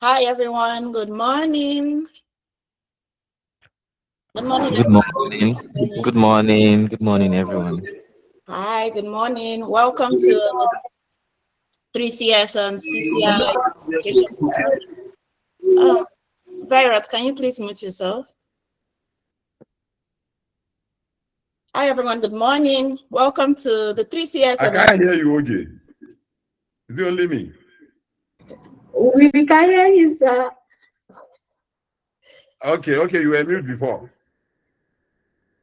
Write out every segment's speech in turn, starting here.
Hi, everyone. Good morning. Good morning, Good morning. Good morning. Good morning, everyone. Hi, good morning. Welcome to the 3CS and CCI Alumni. Violet, can you please mute yourself? Hi, everyone. Good morning. Welcome to the 3CS. I can't hear you, Oge. Is it only me? We can hear you, sir. Okay, you were mute before.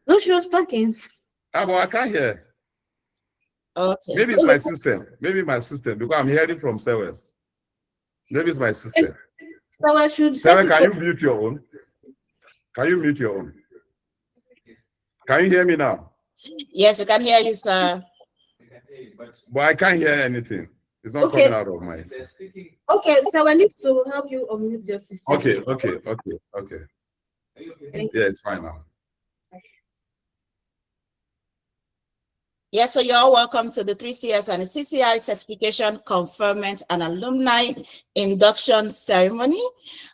No, she was talking. But I can't hear. Okay. Maybe it's my system. Because I'm hearing from Sewers. Maybe it's my system. Sewer, can you mute your own? Can you hear me now? Yes, we can hear you, sir. But I can't hear anything. It's not coming out of my. Okay, so I need to help you unmute your system. Okay. Yeah, it's fine now. Yes, so you're all welcome to the 3CS and the CCI Certification Conferment and Alumni Induction Ceremony.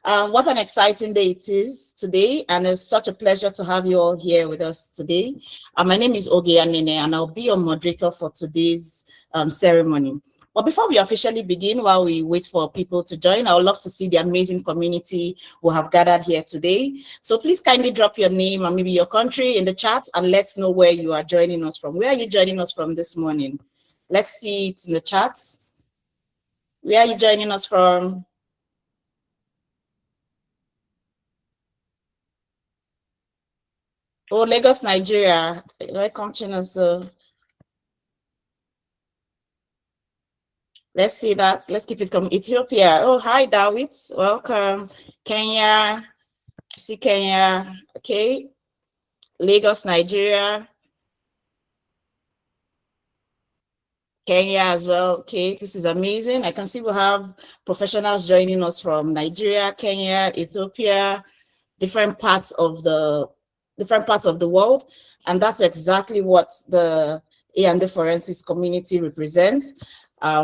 What an exciting day it is today, and it's such a pleasure to have you all here with us today. My name is Oge Anene, and I'll be your moderator for today's ceremony. But before we officially begin, while we wait for people to join, I would love to see the amazing community who have gathered here today. So please kindly drop your name and maybe your country in the chat and let's know where you are joining us from. Where are you joining us from this morning? Let's see it in the chat. Where are you joining us from? Oh, Lagos, Nigeria. Welcome to us. Let's see that. Let's keep it coming. Ethiopia. Oh, hi, David. Welcome. Kenya. I see Kenya. Okay. Lagos, Nigeria. Kenya as well. Okay, this is amazing. I can see we have professionals joining us from Nigeria, Kenya, Ethiopia, different parts of the world, and that's exactly what the A&D forensics community represents.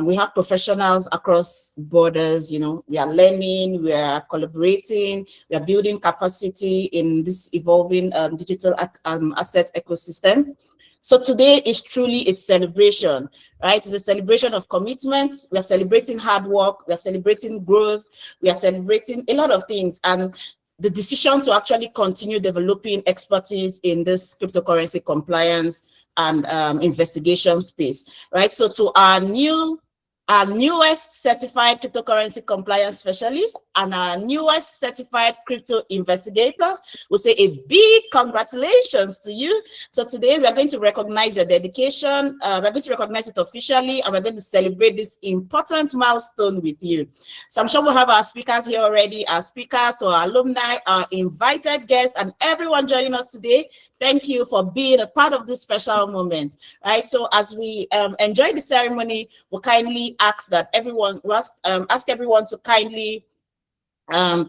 We have professionals across borders. We are learning, we are collaborating, we are building capacity in this evolving digital asset ecosystem. So today is truly a celebration, right? It's a celebration of commitments. We are celebrating hard work. We are celebrating growth. We are celebrating a lot of things. And the decision to actually continue developing expertise in this cryptocurrency compliance and investigation space, right? So to our newest certified cryptocurrency compliance specialist and our newest certified crypto investigators, we'll say a big congratulations to you. So today we are going to recognize your dedication. We're going to recognize it officially, and we're going to celebrate this important milestone with you. So I'm sure we'll have our speakers here already, our speakers, our alumni, our invited guests, and everyone joining us today. Thank you for being a part of this special moment, right? So as we enjoy the ceremony, we'll kindly ask that everyone, ask everyone to kindly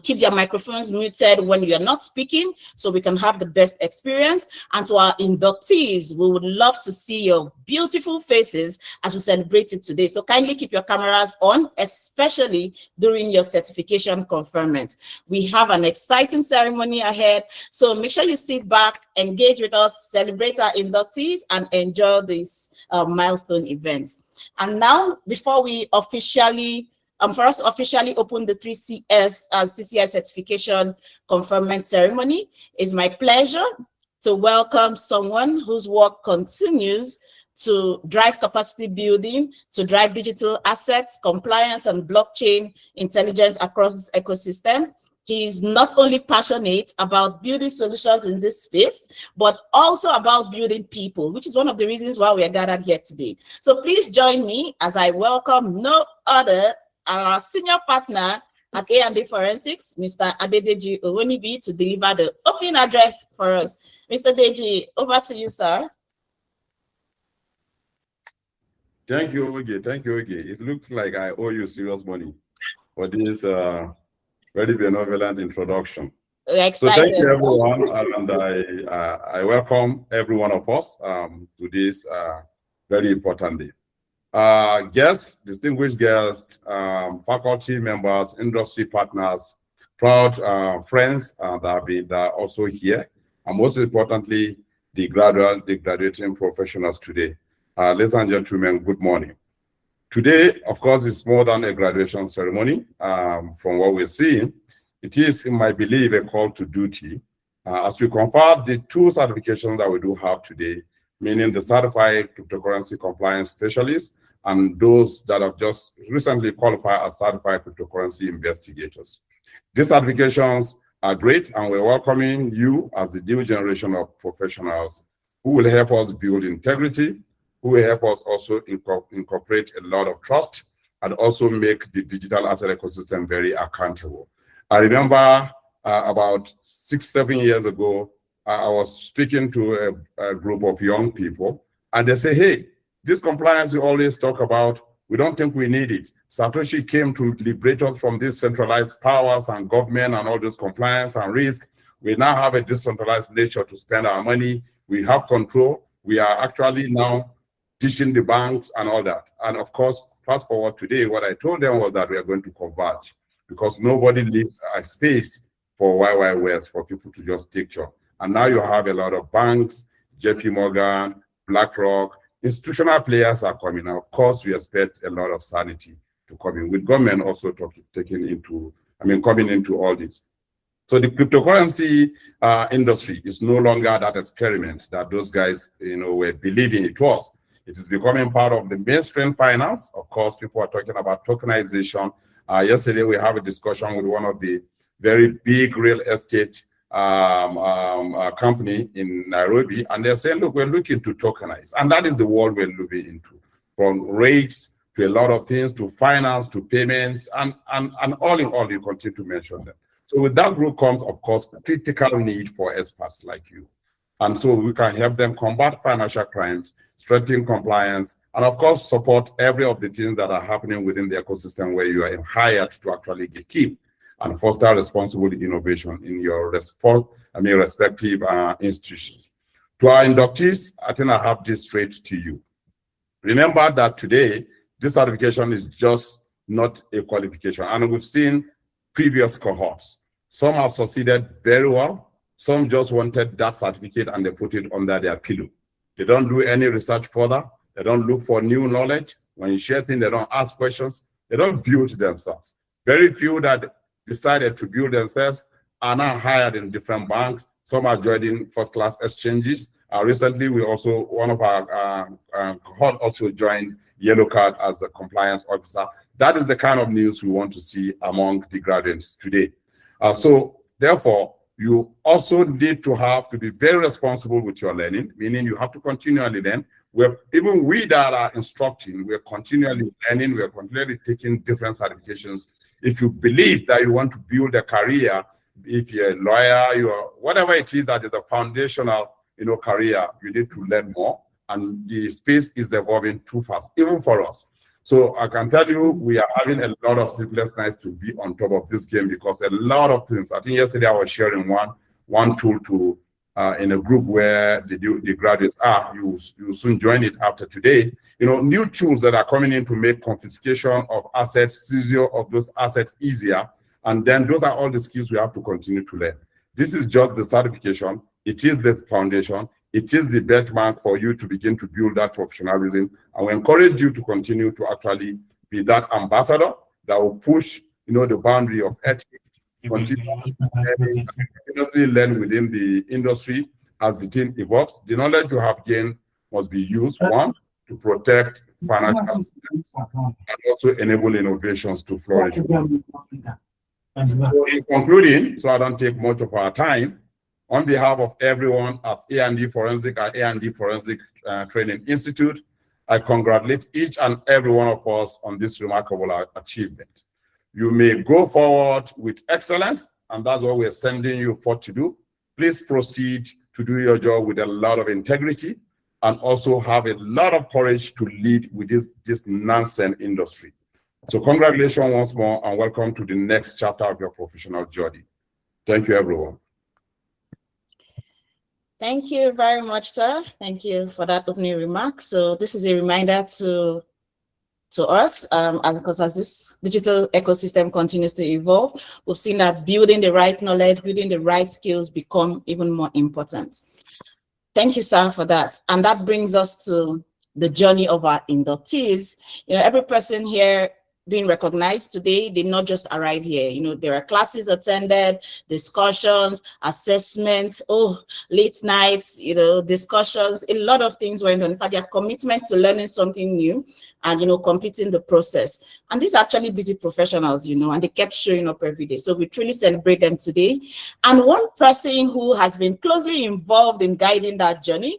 keep their microphones muted when you are not speaking so we can have the best experience. And to our inductees, we would love to see your beautiful faces as we celebrate it today. So kindly keep your cameras on, especially during your certification conferment. We have an exciting ceremony ahead, so make sure you sit back, engage with us, celebrate our inductees, and enjoy this milestone event. And now, before we officially for us to officially open the 3CS CCI certification conferment ceremony, it's my pleasure to welcome someone whose work continues to drive capacity building, to drive digital assets, compliance, and blockchain intelligence across this ecosystem. He is not only passionate about building solutions in this space, but also about building people, which is one of the reasons why we are gathered here today. So please join me as I welcome no other our senior partner at A&D Forensics, Mr. Adedeji Owonibi, to deliver the opening address for us. Mr. Deji, over to you, sir. Thank you, Oge. It looks like I owe you serious money for this very benevolent introduction. We're excited. So thank you, everyone, and I welcome every one of us to this very important day. Guests, distinguished guests, faculty members, industry partners, proud friends that are also here, and most importantly, the graduating professionals today. Ladies and gentlemen, good morning. Today, of course, is more than a graduation ceremony. From what we're seeing, it is, in my belief, a call to duty as we confer the two certifications that we do have today, meaning the Certified Cryptocurrency Compliance Specialist and those that have just recently qualified as Certified Cryptocurrency Investigators. These certifications are great, and we're welcoming you as the new generation of professionals who will help us build integrity, who will help us also incorporate a lot of trust, and also make the digital asset ecosystem very accountable. I remember about 6-7 years ago, I was speaking to a group of young people, and they say, hey, this compliance we always talk about, we don't think we need it. Satoshi came to liberate us from these centralized powers and government and all this compliance and risk. We now have a decentralized nature to spend our money. We have control. We are actually now teaching the banks and all that. And of course, fast forward today, what I told them was that we are going to converge because nobody leaves a space for YYWS for people to just take charge. And now you have a lot of banks, JP Morgan, BlackRock, institutional players are coming. And of course, we expect a lot of sanity to come in, with government also coming into all this. So the cryptocurrency industry is no longer that experiment that those guys, were believing it was. It is becoming part of the mainstream finance. Of course, people are talking about tokenization. Yesterday, we have a discussion with one of the very big real estate company in Nairobi, and they're saying, look, we're looking to tokenize. And that is the world we're looking into, from rates to a lot of things, to finance, to payments, and all in all, you continue to mention them. So with that group comes, of course, critical need for experts like you. And so we can help them combat financial crimes, strengthen compliance, and of course, support every of the things that are happening within the ecosystem where you are hired to actually keep and foster responsible innovation in your respective institutions. To our inductees, I think I have this straight to you. Remember that today, this certification is just not a qualification. And we've seen previous cohorts. Some have succeeded very well. Some just wanted that certificate and they put it under their pillow. They don't do any research further. They don't look for new knowledge. When you share things, they don't ask questions. They don't build themselves. Very few that decided to build themselves are now hired in different banks. Some are joining first-class exchanges. Recently, one of our cohort also joined Yellow Card as the compliance officer. That is the kind of news we want to see among the graduates today. So therefore, you also need to be very responsible with your learning, meaning you have to continually learn. Even we that are instructing, we're continually learning, we're continually taking different certifications. If you believe that you want to build a career, if you're a lawyer, whatever it is that is a foundational, career, you need to learn more. And the space is evolving too fast, even for us. So I can tell you, we are having a lot of sleepless nights to be on top of this game because a lot of things. I think yesterday I was sharing one tool to in a group where the graduates are. You soon join it after today. New tools that are coming in to make confiscation of assets, seizure of those assets easier. And then those are all the skills we have to continue to learn. This is just the certification. It is the foundation. It is the benchmark for you to begin to build that professionalism. And we encourage you to continue to actually be that ambassador that will push, the boundary of ethics, continuously learn within the industry as the team evolves. The knowledge you have gained must be used, one, to protect financial systems and also enable innovations to flourish. So in concluding, so I don't take much of our time, on behalf of everyone at A&D Forensic Training Institute, I congratulate each and every one of us on this remarkable achievement. You may go forward with excellence, and that's what we're sending you for to do. Please proceed to do your job with a lot of integrity and also have a lot of courage to lead with this nonsense industry. So congratulations once more and welcome to the next chapter of your professional journey. Thank you, everyone. Thank you very much, sir. Thank you for that opening remark. So this is a reminder to to us, because as this digital ecosystem continues to evolve, we've seen that building the right knowledge, building the right skills become even more important. Thank you, sir, for that. And that brings us to the journey of our inductees. You know, every person here being recognized today did not just arrive here. You know, there are classes attended, discussions, assessments, late nights, you know, discussions, a lot of things went on. In fact, their commitment to learning something new and, you know, completing the process. And these are actually busy professionals, you know, and they kept showing up every day. So we truly celebrate them today. And one person who has been closely involved in guiding that journey,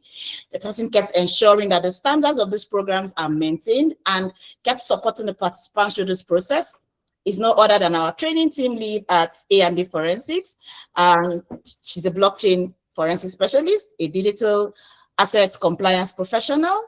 the person kept ensuring that the standards of these programs are maintained and kept supporting the participants through this process, is no other than our training team lead at A&D Forensics. She's a blockchain forensic specialist, a digital asset compliance professional.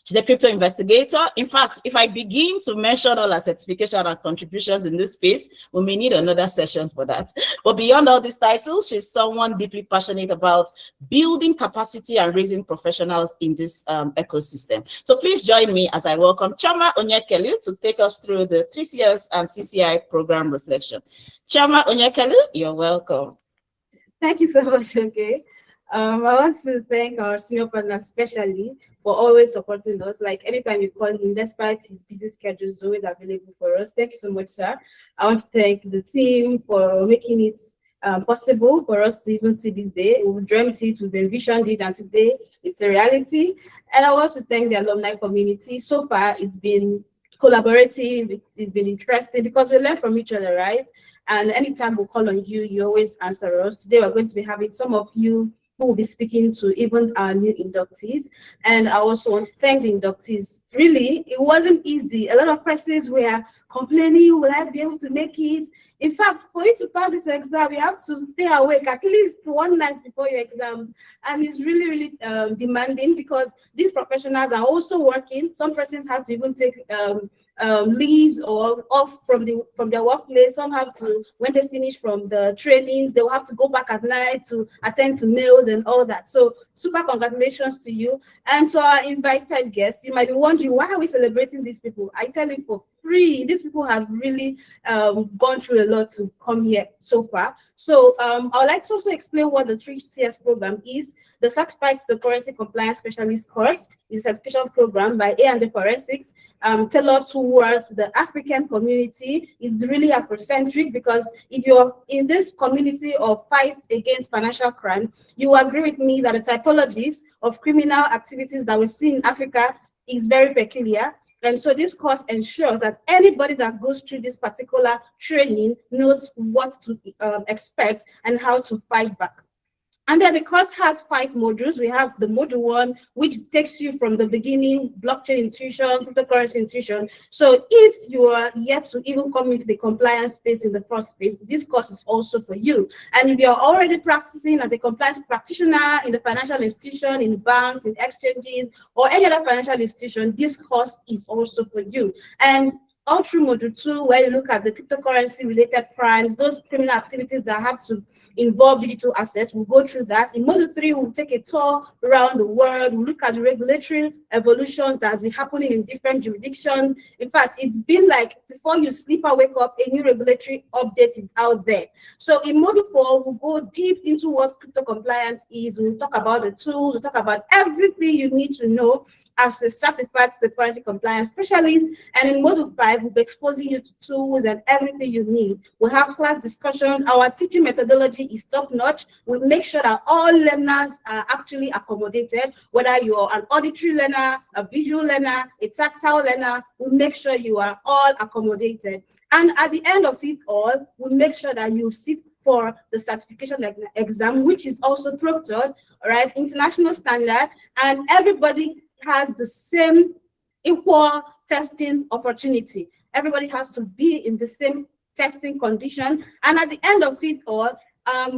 She's a crypto investigator. In fact, if I begin to mention all her certification and contributions in this space, we may need another session for that. But beyond all these titles, she's someone deeply passionate about building capacity and raising professionals in this ecosystem. So please join me as I welcome Chioma Onyekelu to take us through the 3CS and CCI program reflection. Chioma Onyekelu, you're welcome. Thank you so much, okay. I want to thank our senior partner especially for always supporting us. Like anytime you call him, despite his busy schedule, is always available for us. Thank you so much, sir. I want to thank the team for making it possible for us to even see this day. We've dreamt it, we've envisioned it, and today it's a reality. And I want to thank the alumni community. So far, it's been collaborative, it's been interesting because we learn from each other, right? And anytime we call on you, you always answer us. Today, we're going to be having some of you who will be speaking to even our new inductees. And I also want to thank the inductees. Really, it wasn't easy. A lot of persons were complaining, will I be able to make it? In fact, for you to pass this exam, you have to stay awake at least one night before your exams. And it's really, really demanding because these professionals are also working. Some persons have to even take leaves or off from their workplace. Some have to, when they finish from the training, they'll have to go back at night to attend to mails and all that. So super congratulations to you. And to our invited guests, you might be wondering, why are we celebrating these people? I tell you, for free. These people have really gone through a lot to come here so far. So I would like to also explain what the 3CS program is. The Certified Cryptocurrency Compliance Specialist course is a certification program by A&D Forensics tailored towards the African community. It's really Afrocentric because if you're in this community of fights against financial crime, you agree with me that the typologies of criminal activities that we see in Africa is very peculiar. And so this course ensures that anybody that goes through this particular training knows what to expect and how to fight back. And then the course has 5 modules. We have the module 1, which takes you from the beginning, blockchain intuition, cryptocurrency intuition. So if you are yet to even come into the compliance space in the first space, this course is also for you. And if you're already practicing as a compliance practitioner in the financial institution, in banks, in exchanges, or any other financial institution, this course is also for you. And all through module 2, where you look at the cryptocurrency related crimes, those criminal activities that have to involve digital assets, we'll go through that. In module 3, we'll take a tour around the world. We'll look at the regulatory evolutions that has been happening in different jurisdictions. In fact, it's been like before you sleep or wake up, a new regulatory update is out there. So in module 4, we'll go deep into what crypto compliance is. We'll talk about the tools, we'll talk about everything you need to know as a certified cryptocurrency compliance specialist. And in module 5, we'll be exposing you to tools and everything you need. We'll have class discussions. Our teaching methodology is top-notch. We'll make sure that all learners are actually accommodated, whether you're an auditory learner, a visual learner, a tactile learner, we'll make sure you are all accommodated. And at the end of it all, we'll make sure that you sit for the certification exam, which is also proctored, right, international standard, and everybody has the same equal testing opportunity. Everybody has to be in the same testing condition. And at the end of it all,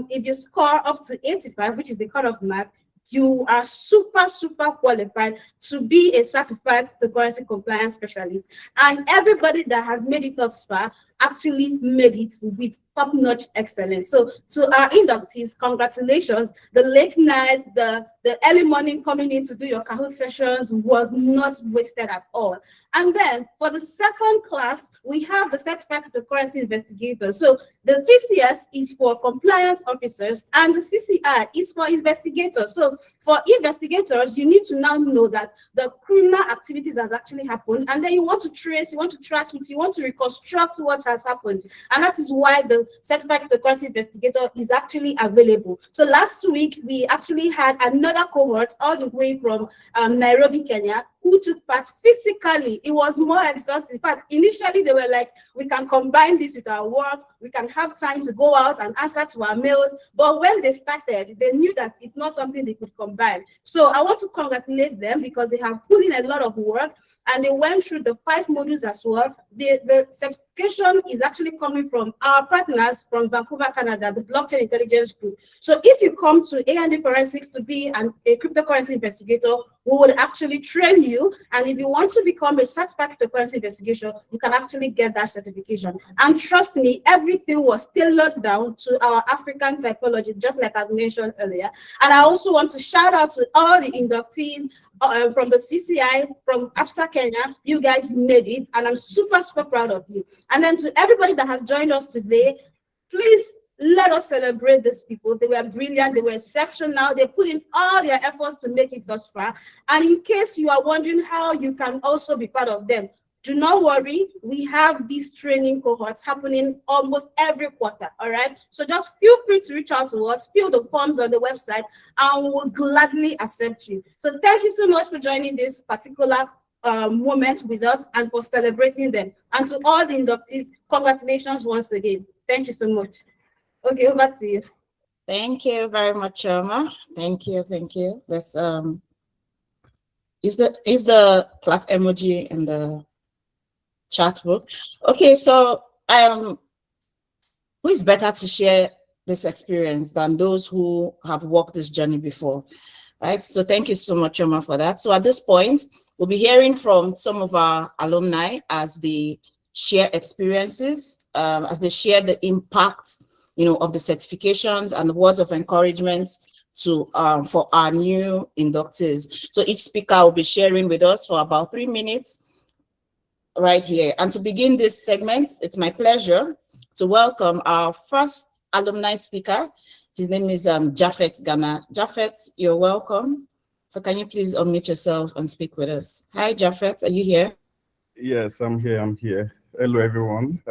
if you score up to 85, which is the cutoff mark, you are super qualified to be a certified cryptocurrency compliance specialist. And everybody that has made it thus far actually made it with top-notch excellence. So to our inductees, congratulations. The late nights, the early morning coming in to do your Kahoot sessions was not wasted at all. And then for the second class, we have the certified cryptocurrency investigator. So the 3CS is for compliance officers and the CCI is for investigators. So for investigators, you need to now know that the criminal activities has actually happened, and then you want to trace, you want to track it, you want to reconstruct what has happened. And that is why the certified cryptocurrency investigator is actually available. So last week, we actually had another cohort all the way from Nairobi, Kenya, who took part physically. It was more exhausting. In fact, initially they were like, we can combine this with our work, we can have time to go out and answer to our mails. But when they started, they knew that it's not something they could combine. So I want to congratulate them because they have put in a lot of work and they went through the 5 modules as well. The certification is actually coming from our partners from Vancouver, Canada, the Blockchain Intelligence Group. So if you come to A&D Forensics to be a cryptocurrency investigator, we would actually train you. And if you want to become a certified cryptocurrency investigator, you can actually get that certification. And trust me, everything was tailored down to our African typology, just like I mentioned earlier. And I also want to shout out to all the inductees from the CCI, from APSA Kenya. You guys made it, and I'm super, super proud of you. And then to everybody that has joined us today, please let us celebrate these people. They were brilliant, they were exceptional, they put in all their efforts to make it thus far. And in case you are wondering how you can also be part of them, do not worry, we have these training cohorts happening almost every quarter, all right? So just feel free to reach out to us, fill the forms on the website, and we'll gladly accept you. So thank you so much for joining this particular moment with us and for celebrating them. And to all the inductees, congratulations once again. Thank you so much. Okay, over to you. Thank you very much, Irma. Thank you, thank you. Let's is the clap emoji in the chat book. Okay, so who is better to share this experience than those who have walked this journey before, right? So thank you so much, Irma, for that. So at this point, we'll be hearing from some of our alumni as they share experiences, as they share the impact, you know, of the certifications and the words of encouragement to for our new inductees. So each speaker will be sharing with us for about 3 minutes right here. And to begin this segment, it's my pleasure to welcome our first alumni speaker. His name is Japhet Ghana. Japhet, you're welcome. So can you please unmute yourself and speak with us? Hi, Japhet, are you here? Yes, I'm here. I'm here. Hello, everyone.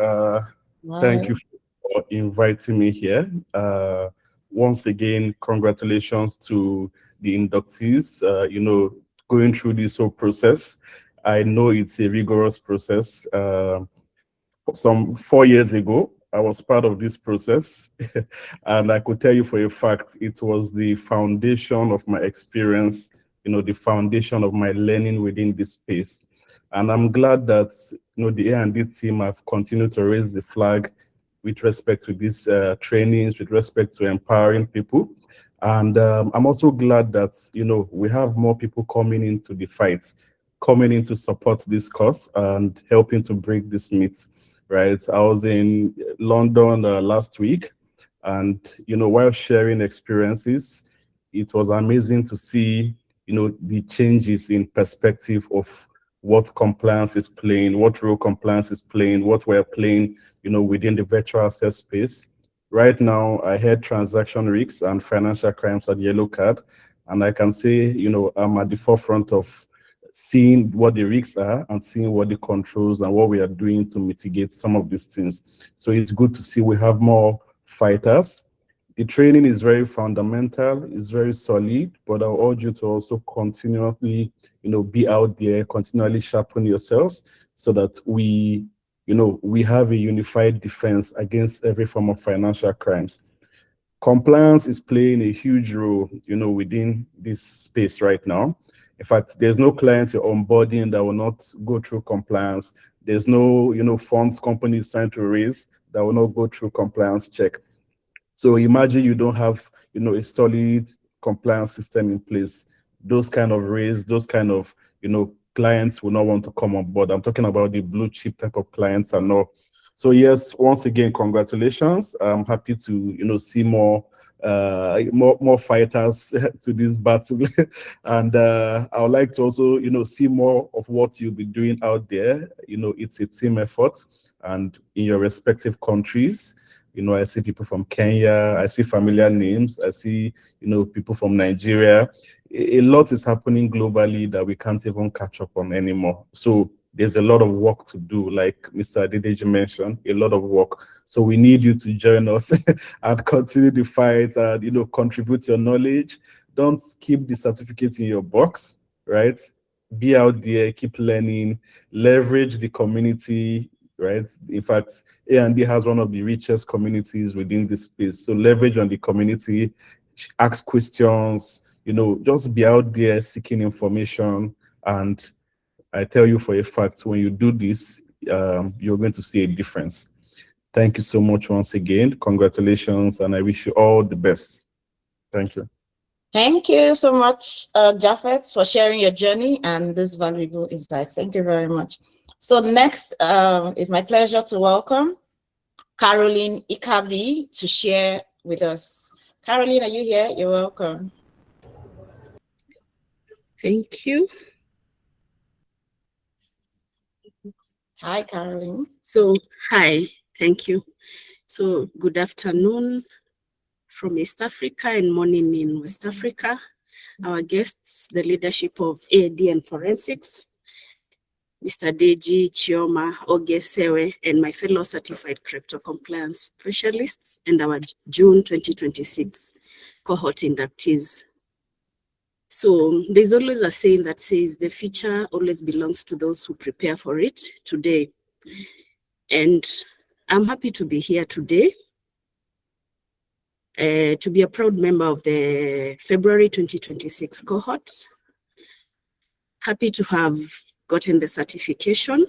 Thank you for inviting me here. Once again, congratulations to the inductees. You know, going through this whole process. I know it's a rigorous process. Some 4 years ago, I was part of this process, and I could tell you for a fact, it was the foundation of my experience, you know, the foundation of my learning within this space. And I'm glad that, you know, the A&D team have continued to raise the flag with respect to these trainings, with respect to empowering people. And I'm also glad that, you know, we have more people coming into the fight, coming in to support this cause and helping to break this myth, right? I was in London last week, and, you know, while sharing experiences, it was amazing to see, you know, the changes in perspective of what compliance is playing, what role compliance is playing, what we're playing, you know, within the virtual asset space. Right now, I head transaction risks and financial crimes at Yellow Card, and I can say, you know, I'm at the forefront of seeing what the risks are and seeing what the controls and what we are doing to mitigate some of these things. So it's good to see we have more fighters. The training is very fundamental, it's very solid, but I'll urge you to also continuously, you know, be out there, continually sharpen yourselves so that we, you know, we have a unified defense against every form of financial crimes. Compliance is playing a huge role, you know, within this space right now. In fact, there's no client you're onboarding that will not go through compliance. There's no, you know, funds companies trying to raise that will not go through compliance check. So imagine you don't have, you know, a solid compliance system in place. Those kind of raise, those kind of, you know, clients will not want to come on board. I'm talking about the blue chip type of clients and all. So yes, once again, congratulations. I'm happy to see more fighters to this battle, and I would like to also see more of what you'll be doing out there. It's a team effort, and in your respective countries. I see people from Kenya, I see familiar names, I see people from Nigeria. A lot is happening globally that we can't even catch up on anymore. So there's a lot of work to do, like Mr. Adedeji mentioned, a lot of work. So we need you to join us and continue the fight and contribute your knowledge. Don't keep the certificate in your box, right? Be out there, keep learning, leverage the community, right? In fact, A&D has one of the richest communities within this space. So leverage on the community, ask questions, just be out there seeking information. And I tell you for a fact, when you do this, you're going to see a difference. Thank you so much once again. Congratulations, and I wish you all the best. Thank you. Thank you so much, Japheth, for sharing your journey and this valuable insights. Thank you very much. So next, it's my pleasure to welcome Caroline Ikabi to share with us. Caroline, are you here? You're welcome. Thank you. Hi, Caroline. So, hi, thank you. So, good afternoon from East Africa and morning in West Africa. Our guests, the leadership of AD and Forensics, Mr. Deji, Chioma, Ogesewe, and my fellow certified crypto compliance specialists, and our June 2026 cohort inductees. So there's always a saying that says the future always belongs to those who prepare for it today. And I'm happy to be here today to be a proud member of the February 2026 cohort. Happy to have gotten the certification.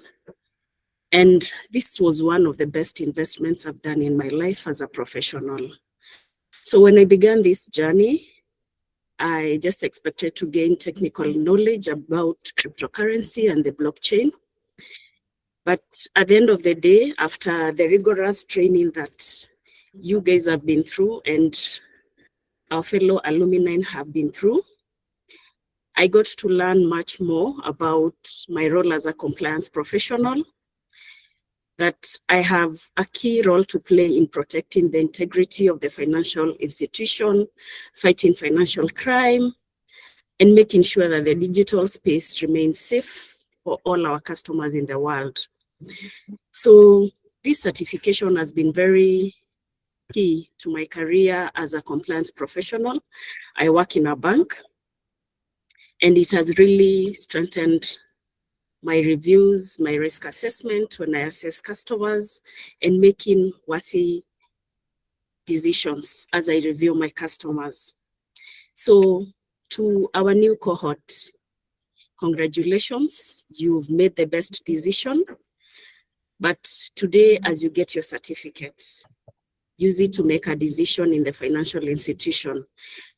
And this was one of the best investments I've done in my life as a professional. So when I began this journey, I just expected to gain technical knowledge about cryptocurrency and the blockchain. But at the end of the day, after the rigorous training that you guys have been through and our fellow alumni have been through, I got to learn much more about my role as a compliance professional, that I have a key role to play in protecting the integrity of the financial institution, fighting financial crime, and making sure that the digital space remains safe for all our customers in the world. So this certification has been very key to my career as a compliance professional. I work in a bank, and it has really strengthened my reviews, my risk assessment when I assess customers, and making worthy decisions as I review my customers. So to our new cohort, congratulations, you've made the best decision. But today, as you get your certificate, use it to make a decision in the financial institution.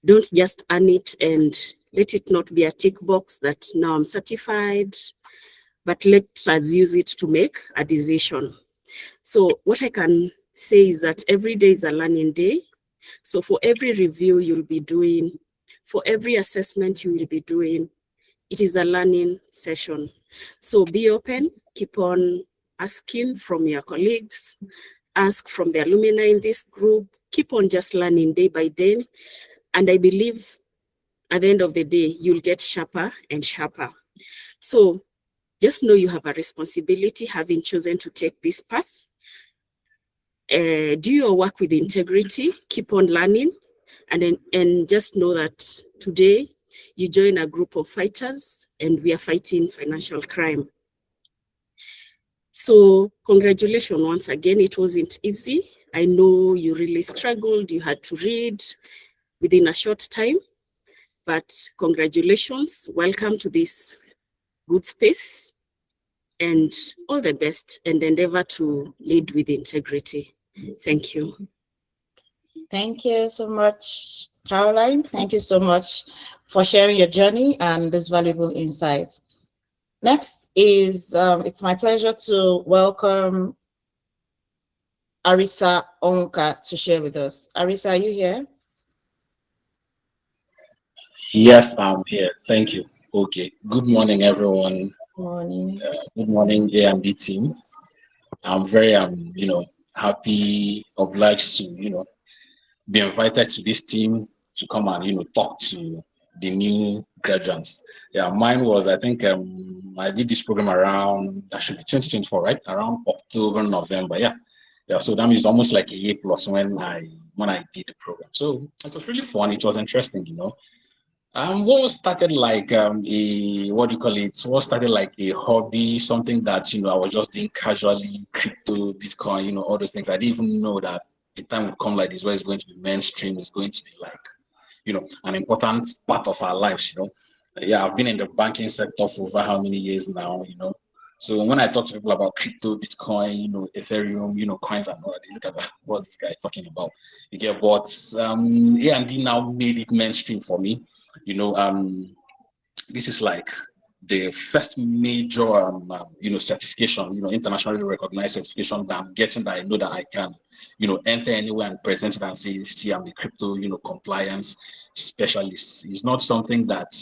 Don't just earn it and let it not be a tick box that now I'm certified, but let us use it to make a decision. So what I can say is that every day is a learning day. So for every review you'll be doing, for every assessment you will be doing, it is a learning session. So be open, keep on asking from your colleagues, ask from the alumni in this group, keep on just learning day by day. And I believe at the end of the day, you'll get sharper and sharper. So just know you have a responsibility having chosen to take this path. Do your work with integrity, keep on learning, and just know that today you join a group of fighters and we are fighting financial crime. So congratulations once again. It wasn't easy. I know you really struggled. You had to read within a short time, but congratulations. Welcome to this good space, and all the best, and endeavor to lead with integrity. Thank you. Thank you so much, Caroline. Thank you so much for sharing your journey and this valuable insights. Next is, it's my pleasure to welcome Arisa Onka to share with us. Arisa, are you here? Yes, I'm here. Thank you. Okay. Good morning, everyone. Morning. Good morning, A&B team. I'm very, happy, obliged to, be invited to this team to come and, talk to the new graduates. Yeah, mine was, I think, I did this program around, that should be 2024, right? Around October, November. Yeah. Yeah. So that means almost like a year plus when I did the program. So it was really fun. It was interesting, what started like what started like a hobby, something that I was just doing casually, crypto, Bitcoin, all those things. I didn't even know that the time would come like this where it's going to be mainstream, it's going to be like, an important part of our lives. Yeah, I've been in the banking sector for over how many years now. So when I talk to people about crypto, Bitcoin, Ethereum, coins and all that, they look at what's this guy talking about. You get but A&D now made it mainstream for me. This is like the first major, certification, internationally recognized certification that I'm getting that I know that I can, enter anywhere and present it and say, see, I'm a crypto, compliance specialist. It's not something that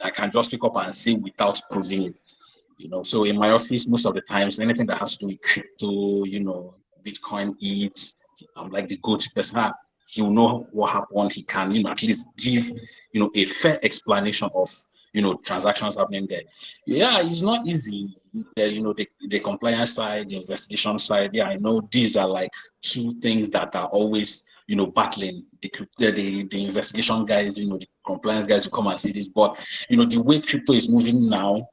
I can just pick up and say without proving it. So in my office, most of the times, anything that has to do with crypto, Bitcoin, I'm like the go-to person. He'll know what happened. He can, at least give, a fair explanation of, transactions happening there. Yeah, it's not easy. The compliance side, the investigation side. Yeah, I know these are like two things that are always, battling. The investigation guys, the compliance guys will come and see this. But, the way crypto is moving now,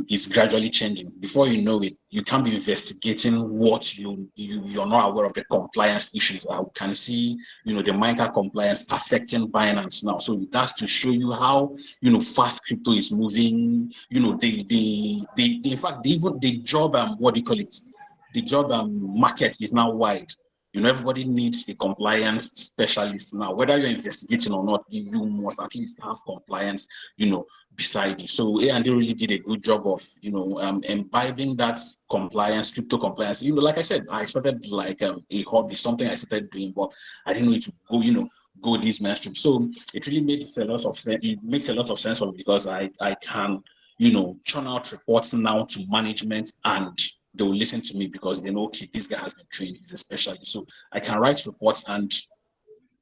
is gradually changing. Before you know it, you can't be investigating what you're not aware of the compliance issues. I can see, the MiCA compliance affecting Binance now. So that's to show you how, fast crypto is moving. In fact, even the job, what do you call it? The job market is now wide. Everybody needs a compliance specialist now. Whether you're investigating or not, you must at least have compliance, beside you. So A&D really did a good job of, imbibing that compliance, crypto compliance. Like I said, I started like a hobby, something I started doing, but I didn't know it would go, go this mainstream. So it really makes a lot of sense. It makes a lot of sense for me because I can, churn out reports now to management and they will listen to me because they know, okay, this guy has been trained, he's a specialist. So I can write reports and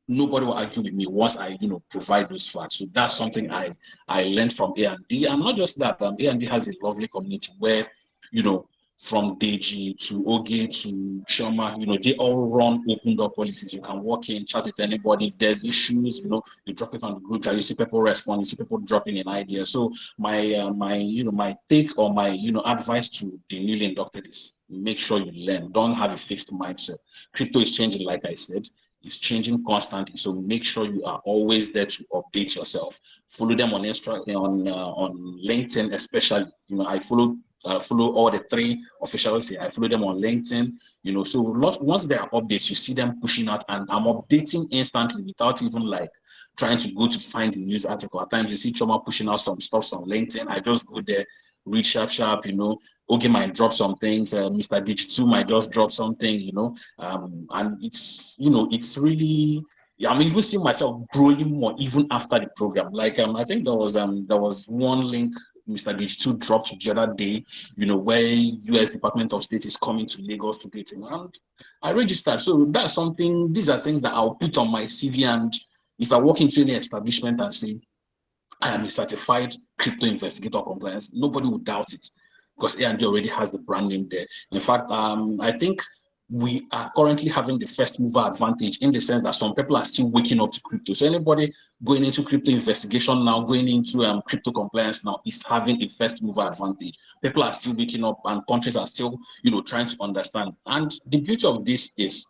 nobody will argue with me once I, provide those facts. So that's something I learned from A&D. And not just that, A&D has a lovely community where, from Deji to Oge to Shoma, they all run open door policies. You can walk in, chat with anybody. If there's issues, you drop it on the group chat. You see people respond. You see people dropping an idea. So my take or my, advice to the newly inducted is make sure you learn. Don't have a fixed mindset. Crypto is changing, like I said. It's changing constantly, so make sure you are always there to update yourself. Follow them on LinkedIn, especially. I follow all the three officials here. I follow them on LinkedIn. So once there are updates, you see them pushing out, and I'm updating instantly without even like trying to go to find the news article. At times you see Choma pushing out some stuff on LinkedIn. I just go there, read sharp, Oge might drop some things, Mr. Digital might just drop something, and it's really, I'm even seeing myself growing more even after the program. Like I think there was one link Mr. Digital dropped the other day, where US Department of State is coming to Lagos to get him, and I registered. So that's something. These are things that I'll put on my CV, and if I walk into any establishment and say I am a certified crypto investigator compliance, nobody would doubt it because A&D already has the brand name there. In fact, I think we are currently having the first mover advantage in the sense that some people are still waking up to crypto. So anybody going into crypto investigation now, going into crypto compliance now is having a first mover advantage. People are still waking up and countries are still, trying to understand. And the beauty of this is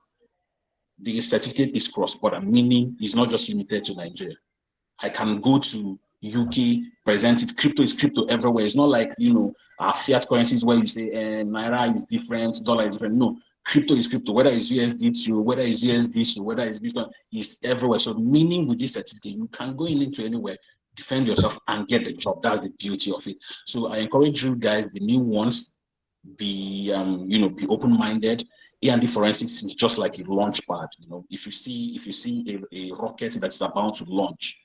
the certificate is cross-border, meaning it's not just limited to Nigeria. I can go to UK, present it. Crypto is crypto everywhere. It's not like, our fiat currencies where you say Naira is different, dollar is different. No, crypto is crypto, whether it's USDT, whether it's USDC, whether it's Bitcoin, it's everywhere. So meaning with this certificate, you can go into anywhere, defend yourself and get the job. That's the beauty of it. So I encourage you guys, the new ones, be be open-minded. A&D forensics is just like a launch pad. If you see a rocket that's about to launch,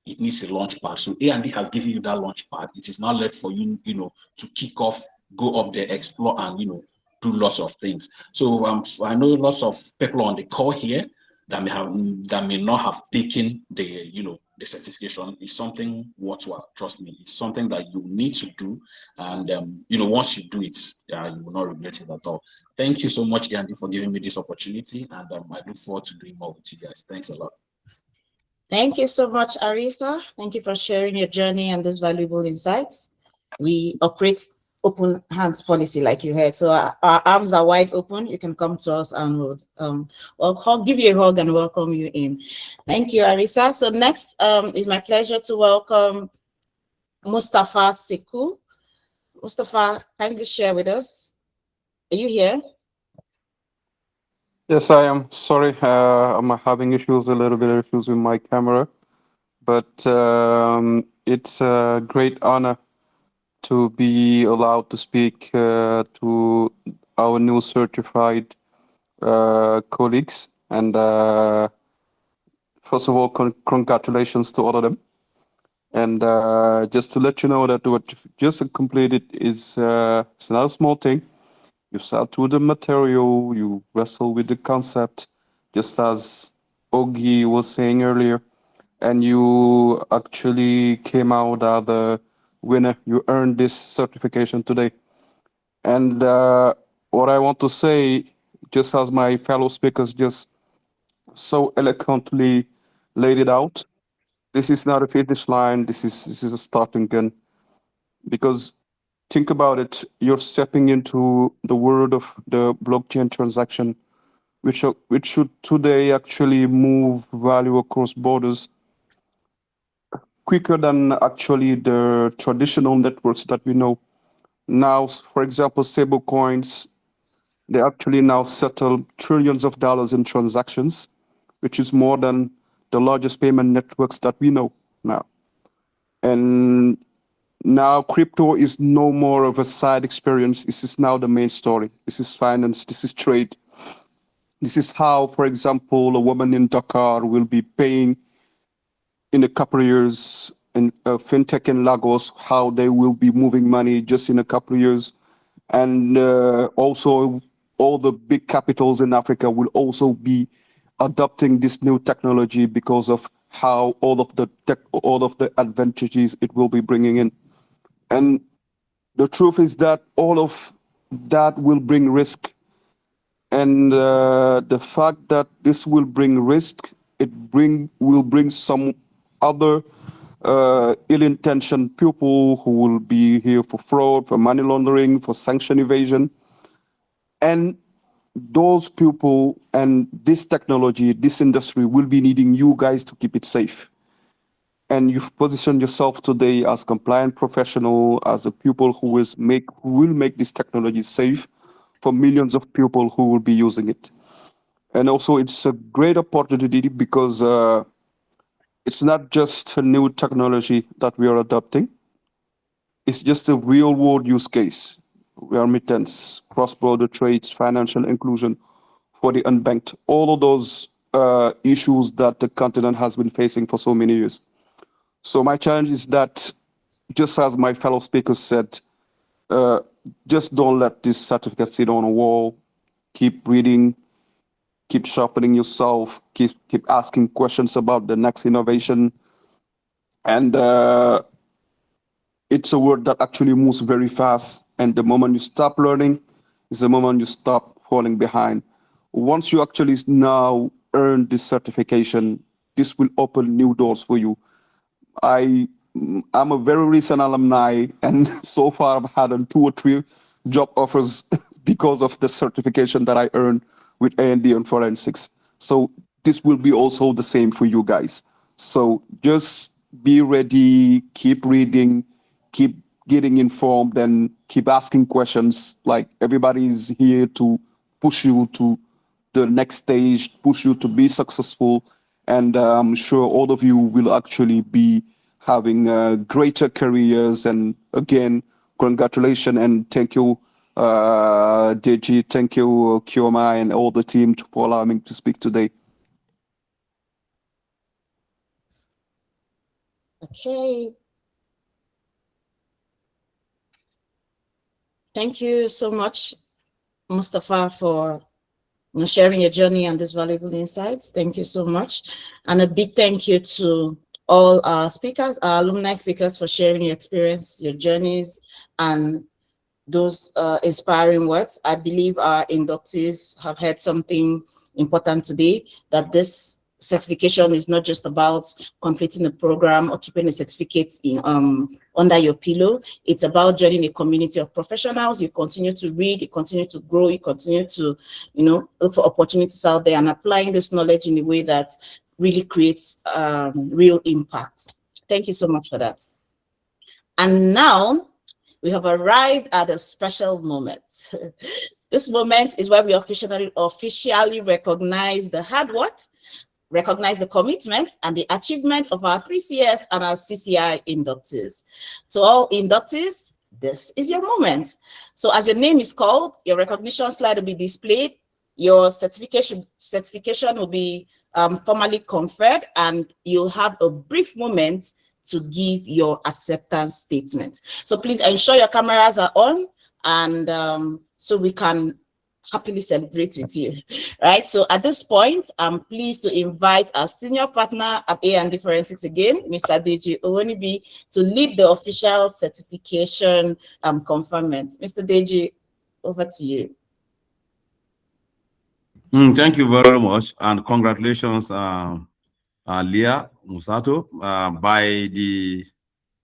it needs a launch pad. So A&D has given you that launch pad. It is now left for you, to kick off, go up there, explore, and do lots of things. So I know lots of people on the call here that may not have taken the the certification. Is something worthwhile. Trust me, it's something that you need to do, and once you do it, you will not regret it at all. Thank you so much, Andy, for giving me this opportunity, and I look forward to doing more with you guys. Thanks a lot. Thank you so much, Arisa. Thank you for sharing your journey and those valuable insights. We operate open hands policy, like you heard. So our arms are wide open. You can come to us and we'll give you a hug and welcome you in. Thank you, Arisa. So next, it's my pleasure to welcome Mustafa Siku. Mustafa, kindly share with us. Are you here? Yes, I am. Sorry, I'm having a little bit of issues with my camera, but it's a great honor to be allowed to speak to our new certified colleagues. And first of all, congratulations to all of them. And just to let you know that what you just completed is it's not a small thing. You sat through the material, you wrestle with the concept, just as Ogi was saying earlier, and you actually came out as the winner. You earned this certification today. And what I want to say, just as my fellow speakers just so eloquently laid it out, this is not a finish line, this is a starting gun. Because think about it, you're stepping into the world of the blockchain transaction, which should today actually move value across borders quicker than actually the traditional networks that we know. Now, for example, stable coins, they actually now settle trillions of dollars in transactions, which is more than the largest payment networks that we know now. And now crypto is no more of a side experience. This is now the main story. This is finance, this is trade. This is how, for example, a woman in Dakar will be paying in a couple of years, in fintech in Lagos, how they will be moving money just in a couple of years. And also all the big capitals in Africa will also be adopting this new technology because of how all of the advantages it will be bringing in. And the truth is that all of that will bring risk. And the fact that this will bring risk, will bring some other ill-intentioned people who will be here for fraud, for money laundering, for sanction evasion. And those people and this technology, this industry will be needing you guys to keep it safe. And you've positioned yourself today as compliant professional, as a people who will make this technology safe for millions of people who will be using it. And also it's a great opportunity because it's not just a new technology that we are adopting. It's just a real world use case. Remittance, cross-border trades, financial inclusion for the unbanked, all of those issues that the continent has been facing for so many years. So my challenge is that, just as my fellow speakers said, just don't let this certificate sit on a wall. Keep reading, keep sharpening yourself, keep asking questions about the next innovation. And it's a word that actually moves very fast. And the moment you stop learning is the moment you stop falling behind. Once you actually now earn this certification, this will open new doors for you. I'm a very recent alumni, and so far I've had 2 or 3 job offers because of the certification that I earned with A&D and forensics. So this will be also the same for you guys. So just be ready, keep reading, keep getting informed, and keep asking questions. Like, everybody is here to push you to the next stage, push you to be successful. And I'm sure all of you will actually be having greater careers. And again, congratulations and thank you Deji, thank you, Kioma, and all the team for allowing me to speak today. Okay. Thank you so much, Mustafa, for sharing your journey and these valuable insights. Thank you so much. And a big thank you to all our speakers, our alumni speakers, for sharing your experience, your journeys, and those inspiring words. I believe our inductees have heard something important today, that this certification is not just about completing a program or keeping a certificate in under your pillow. It's about joining a community of professionals. You continue to read, you continue to grow, you continue to, look for opportunities out there and applying this knowledge in a way that really creates real impact. Thank you so much for that. And now we have arrived at a special moment. This moment is where we officially recognize the hard work, recognize the commitment and the achievement of our 3CS and our CCI inductees. To all inductees, this is your moment. So as your name is called, your recognition slide will be displayed, your certification will be formally conferred, and you'll have a brief moment to give your acceptance statement. So please ensure your cameras are on, and so we can happily celebrate with you, right? So at this point, I'm pleased to invite our senior partner at A&D Forensics again, Mr. Deji Owonibi, to lead the official certification conferment. Mr. Deji, over to you. Thank you very much, and congratulations, Leah Musato, by the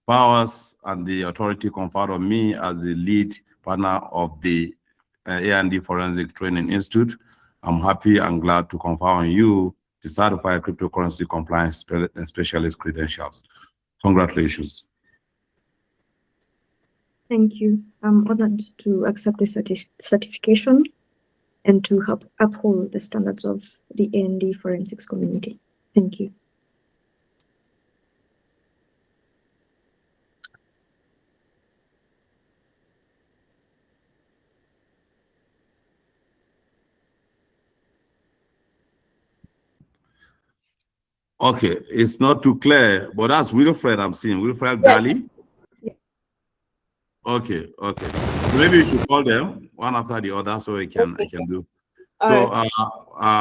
powers and the authority conferred on me as the lead partner of the A&D Forensic Training Institute. I'm happy and glad to confer on you the certified cryptocurrency compliance specialist credentials. Congratulations. Thank you. I'm honored to accept the certification and to help uphold the standards of the A&D forensics community. Thank you. Okay, it's not too clear, but that's Wilfred I'm seeing. Wilfred Yes. Dali. Okay. Maybe you should call them one after the other so I can do. So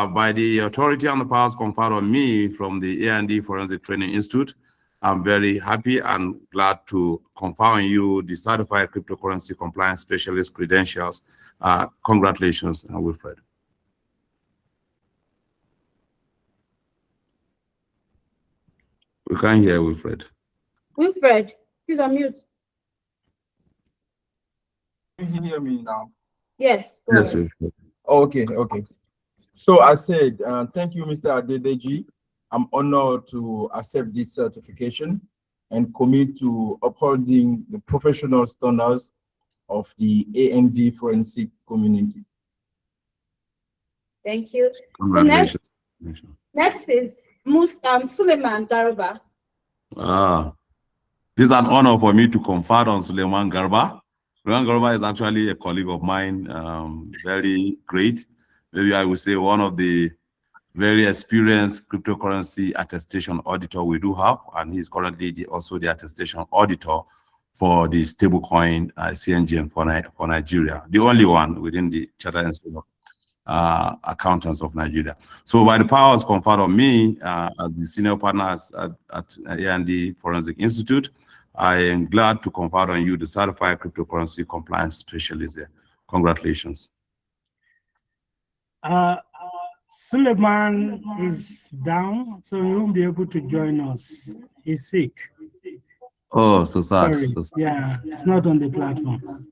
by the authority and the powers conferred on me from the A&D Forensic Training Institute, I'm very happy and glad to confer on you the certified cryptocurrency compliance specialist credentials. Congratulations, Wilfred. We can't hear Wilfred. Wilfred, please unmute. Can you hear me now? Yes. Yes, Wilfred. Okay. So I said, thank you, Mr. Adedeji. I'm honored to accept this certification and commit to upholding the professional standards of the A&D forensic community. Thank you. Congratulations. Next is Suleiman Garba. This is an honor for me to confer on Suleiman Garba. Suleiman Garba is actually a colleague of mine, very great. Maybe I would say one of the very experienced cryptocurrency attestation auditor we do have, and he's currently also the attestation auditor for the stablecoin CNGN for Nigeria, the only one within the Chartered Institute of Accountants of Nigeria. So by the powers conferred on me as the senior partner at A&D Forensic Institute, I am glad to confer on you the certified cryptocurrency compliance specialist there. Congratulations. Suleiman is down, so he won't be able to join us. He's sick. Oh, so sad. So sad. Yeah, it's not on the platform.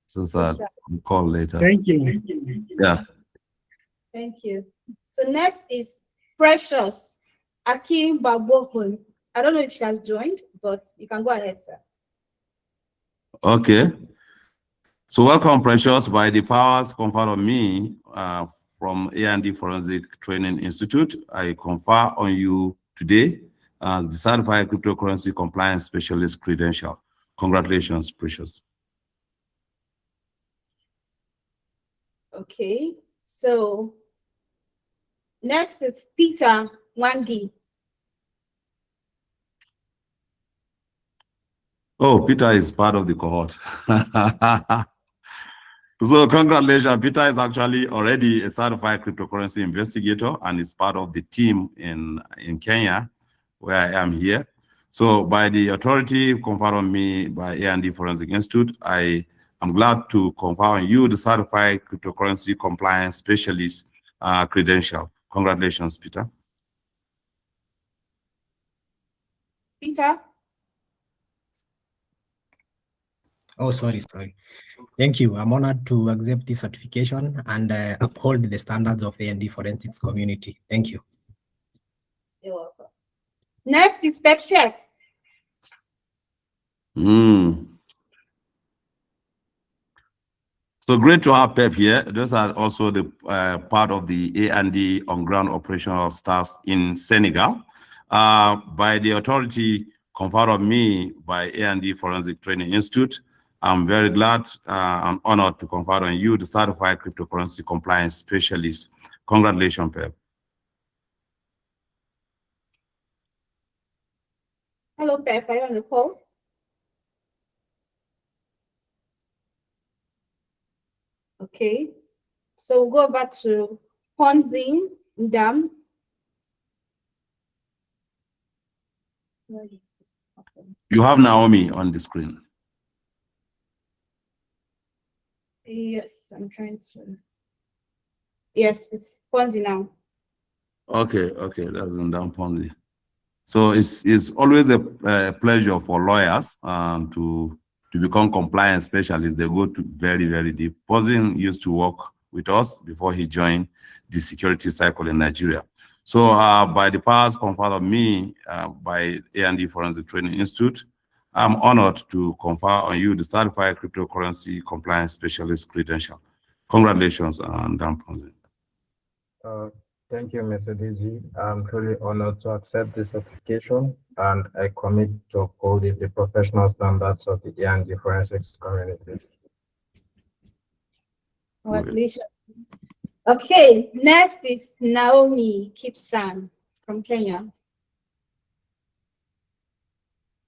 So sad. We'll call later. Thank you. Yeah. Thank you. So next is Precious Akim Babokun. I don't know if she has joined, but you can go ahead, sir. Okay. So welcome, Precious. By the powers conferred on me from A&D Forensic Training Institute, I confer on you today the certified cryptocurrency compliance specialist credential. Congratulations, Precious. Okay, so next is Peter Wangi. Oh, Peter is part of the cohort. So congratulations, Peter is actually already a certified cryptocurrency investigator and is part of the team in Kenya, where I am here. So by the authority conferred on me by A&D Forensic Institute, I am glad to confer on you the certified cryptocurrency compliance specialist credential. Congratulations, Peter. Peter? Oh, sorry. Thank you. I'm honored to accept this certification and uphold the standards of A&D Forensics Community. Thank you. You're welcome. Next is Pep Check. So great to have Pep here. Those are also the part of the A&D on-ground operational staffs in Senegal. By the authority conferred on me by A&D Forensic Training Institute, I'm very glad and honored to confer on you the certified cryptocurrency compliance specialist. Congratulations, Pep. Hello, Pep. Are you on the call? Okay. So we'll go back to Ponzin Ndam. You have Naomi on the screen. Yes, I'm trying to. Yes, it's Ponzi now. Okay, that's Ndam Ponzi. So it's always a pleasure for lawyers to become compliance specialists. They go to very, very deep. Ponzi used to work with us before he joined the security cycle in Nigeria. So by the powers conferred on me by A&D Forensic Training Institute, I'm honored to confer on you the certified cryptocurrency compliance specialist credential. Congratulations, Ndam Ponzi. Thank you, Mr. DG. I'm truly honored to accept this certification, and I commit to upholding the professional standards of the A&D forensics community. Congratulations. Okay, next is Naomi Kipsan from Kenya.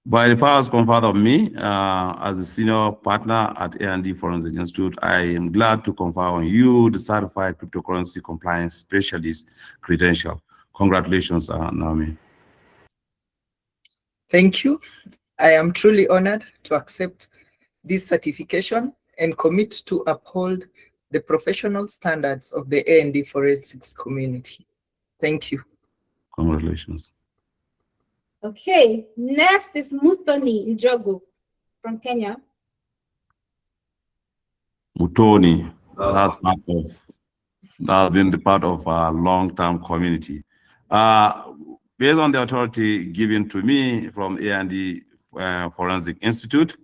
By the powers conferred on me as a senior partner at A&D Forensic Institute, I am glad to confer on you the certified cryptocurrency compliance specialist credential. Congratulations, Naomi. Thank you. I am truly honored to accept this certification and commit to uphold the professional standards of the A&D forensics community. Thank you. Congratulations. Okay, next is Muthoni Njogu from Kenya. Mutoni, that's been the part of our long-term community. Based on the authority given to me from A&D Forensic Institute,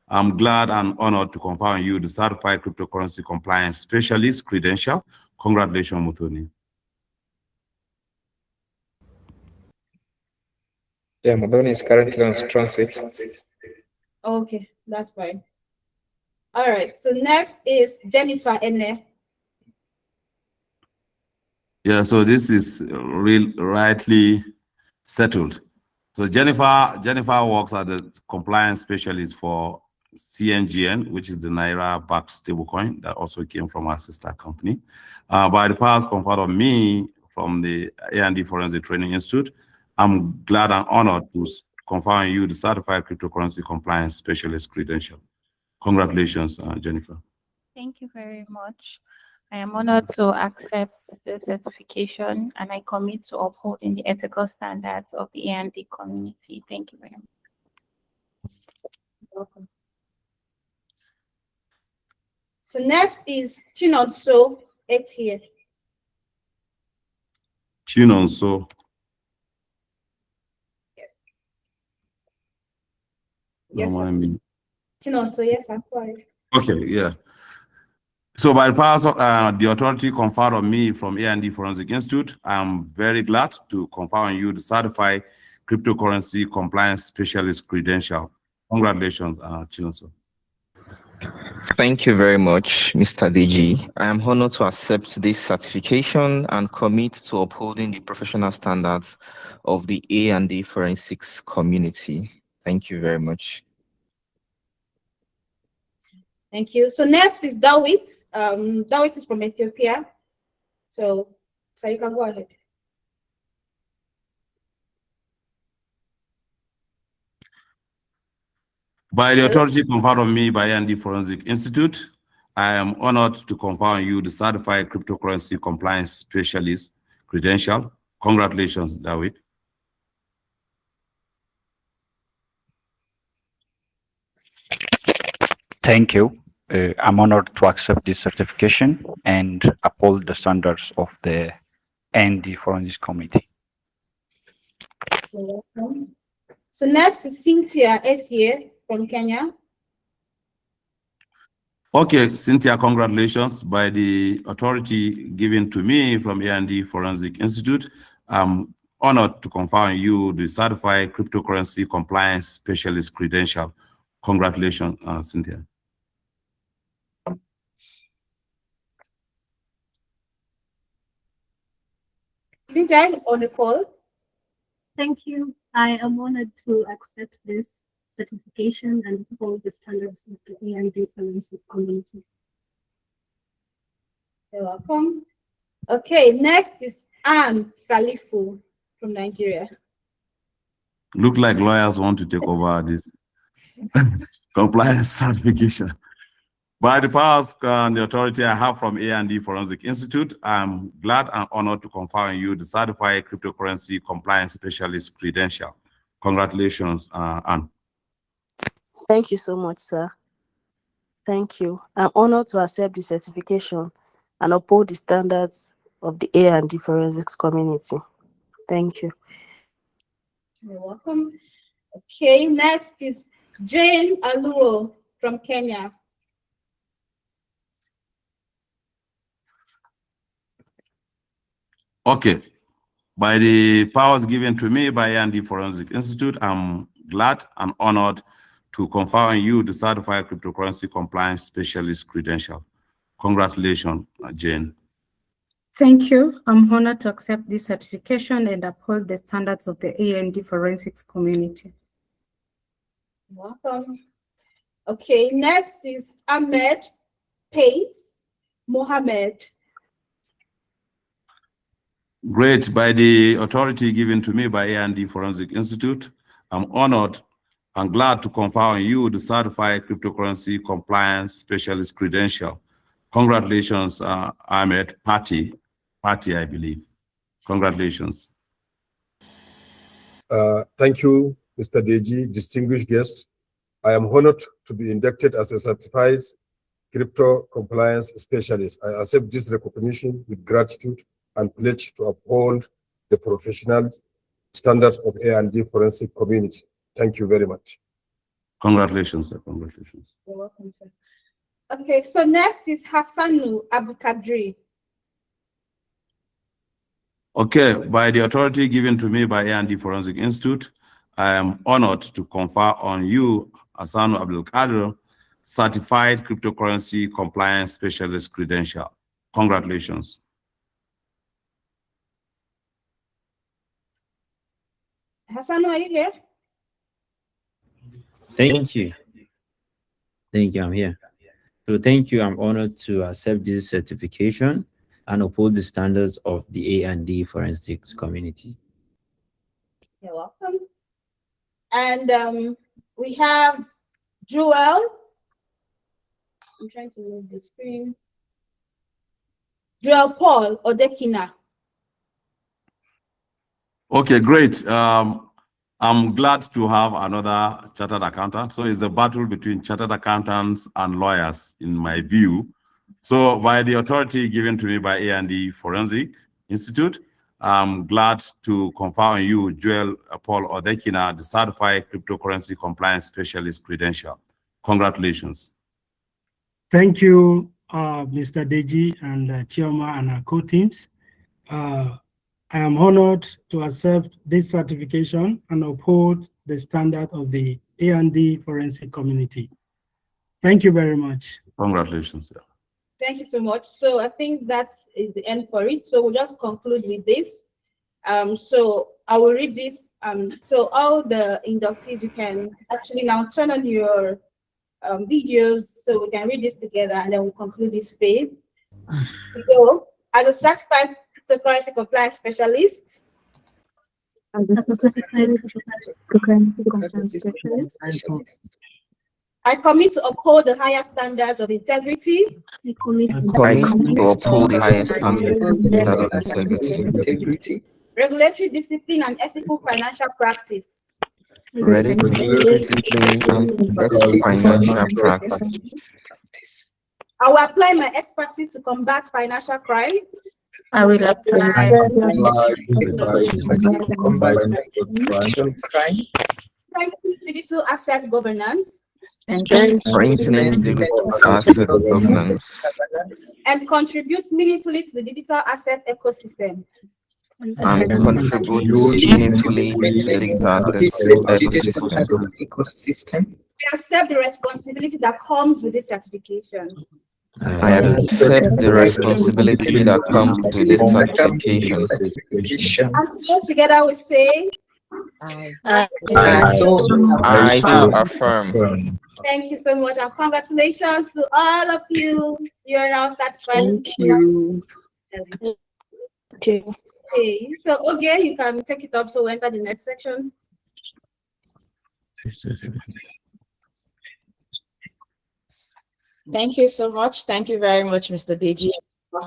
I'm glad and honored to confer on you the certified cryptocurrency compliance specialist credential. Congratulations, Mutoni. Yeah, Modoni is currently on transit. Okay, that's fine. All right, so next is Jennifer Ene. Yeah, so this is rightly settled. So Jennifer works as a compliance specialist for CNGN, which is the Naira-backed stablecoin that also came from our sister company. By the powers conferred on me from the A&D Forensic Training Institute, I'm glad and honored to confer on you the certified cryptocurrency compliance specialist credential. Congratulations, Jennifer. Thank you very much. I am honored to accept the certification, and I commit to upholding the ethical standards of the A&D community. Thank you very much. Welcome. So next is Chinonso Etie. Chinonso. Yes. Yes. Chinonso, yes, I'm quiet. Okay, yeah. So by the powers of the authority conferred on me from A&D Forensic Institute, I'm very glad to confer on you the certified cryptocurrency compliance specialist credential. Congratulations, Chinonso. Thank you very much, Mr. DG. I am honored to accept this certification and commit to upholding the professional standards of the A&D forensics community. Thank you very much. Thank you. So next is Dawit. Dawit is from Ethiopia. So you can go ahead. By the authority conferred on me by A&D Forensic Institute, I am honored to confer on you the Certified Cryptocurrency Compliance Specialist credential. Congratulations, David. Thank you. I'm honored to accept this certification and uphold the standards of the A&D Forensics Committee. You're welcome. So next is Cynthia Efie from Kenya. Okay, Cynthia, congratulations. By the authority given to me from A&D Forensic Institute, I'm honored to confer on you the Certified Cryptocurrency Compliance Specialist credential. Congratulations, Cynthia. Cynthia, on the call. Thank you. I am honored to accept this certification and uphold the standards of the A&D forensic community. You're welcome. Okay, next is Anne Salifu from Nigeria. Look like lawyers want to take over this compliance certification. By the powers and the authority I have from A&D Forensic Institute, I'm glad and honored to confer on you the Certified Cryptocurrency Compliance Specialist credential. Congratulations, Anne. Thank you so much, sir. Thank you. I'm honored to accept the certification and uphold the standards of the A&D forensics community. Thank you. You're welcome. Okay, next is Jane Aluo from Kenya. Okay. By the powers given to me by A&D Forensic Institute, I'm glad and honored to confer on you the Certified Cryptocurrency Compliance Specialist credential. Congratulations, Jane. Thank you. I'm honored to accept this certification and uphold the standards of the A&D forensics community. Welcome. Okay, next is Ahmed Pates Mohammed. Great. By the authority given to me by A&D Forensic Institute, I'm honored and glad to confer on you the Certified Cryptocurrency Compliance Specialist credential. Congratulations, Ahmed Patty, I believe. Congratulations. Thank you, Mr. Deji, distinguished guest. I am honored to be inducted as a certified crypto compliance specialist. I accept this recognition with gratitude and pledge to uphold the professional standards of A&D forensic community. Thank you very much. Congratulations, sir. Congratulations. You're welcome, sir. Okay, so next is Hassanu Abukadri. Okay, by the authority given to me by A&D Forensic Institute, I am honored to confer on you, Hassanu Abdulkadir, Certified Cryptocurrency Compliance Specialist credential. Congratulations. Hassanu, are you here? Thank you. Thank you, I'm here. So thank you, I'm honored to accept this certification and uphold the standards of the A&D forensics community. You're welcome. And we have Joel. I'm trying to move the screen. Joel Paul Odekina. Okay, great. I'm glad to have another chartered accountant. So it's a battle between chartered accountants and lawyers, in my view. So by the authority given to me by A&D Forensic Institute, I'm glad to confer on you, Joel Paul Odekina, the Certified Cryptocurrency Compliance Specialist credential. Congratulations. Thank you, Mr. Deji and Chioma and our co-teams. I am honored to accept this certification and uphold the standard of the A&D forensic community. Thank you very much. Congratulations. Yeah. Thank you so much. So I think that is the end for it. So we'll just conclude with this. So I will read this. So all the inductees, you can actually now turn on your videos so we can read this together, and then we'll conclude this phase. So, as a certified cryptocurrency compliance specialist, As a certified cryptocurrency compliance specialist, I commit to uphold the highest standards of integrity. I commit to uphold the highest standards of integrity, Regulatory discipline and ethical financial practice. regulatory discipline, and ethical financial practice. I will apply my expertise to combat financial crime. I will apply Strengthen digital asset governance. Strengthening digital asset governance. And contribute meaningfully to the digital asset ecosystem. And contribute meaningfully to the digital asset ecosystem. I accept the responsibility that comes with this certification. I accept the responsibility that comes to this certification. And all together we say, I so affirm. thank you so much, and congratulations to all of you. You are now certified. Thank you. Okay, so okay, you can take it up. So we enter the next section. Thank you so much. Thank you very much, Mr. DG,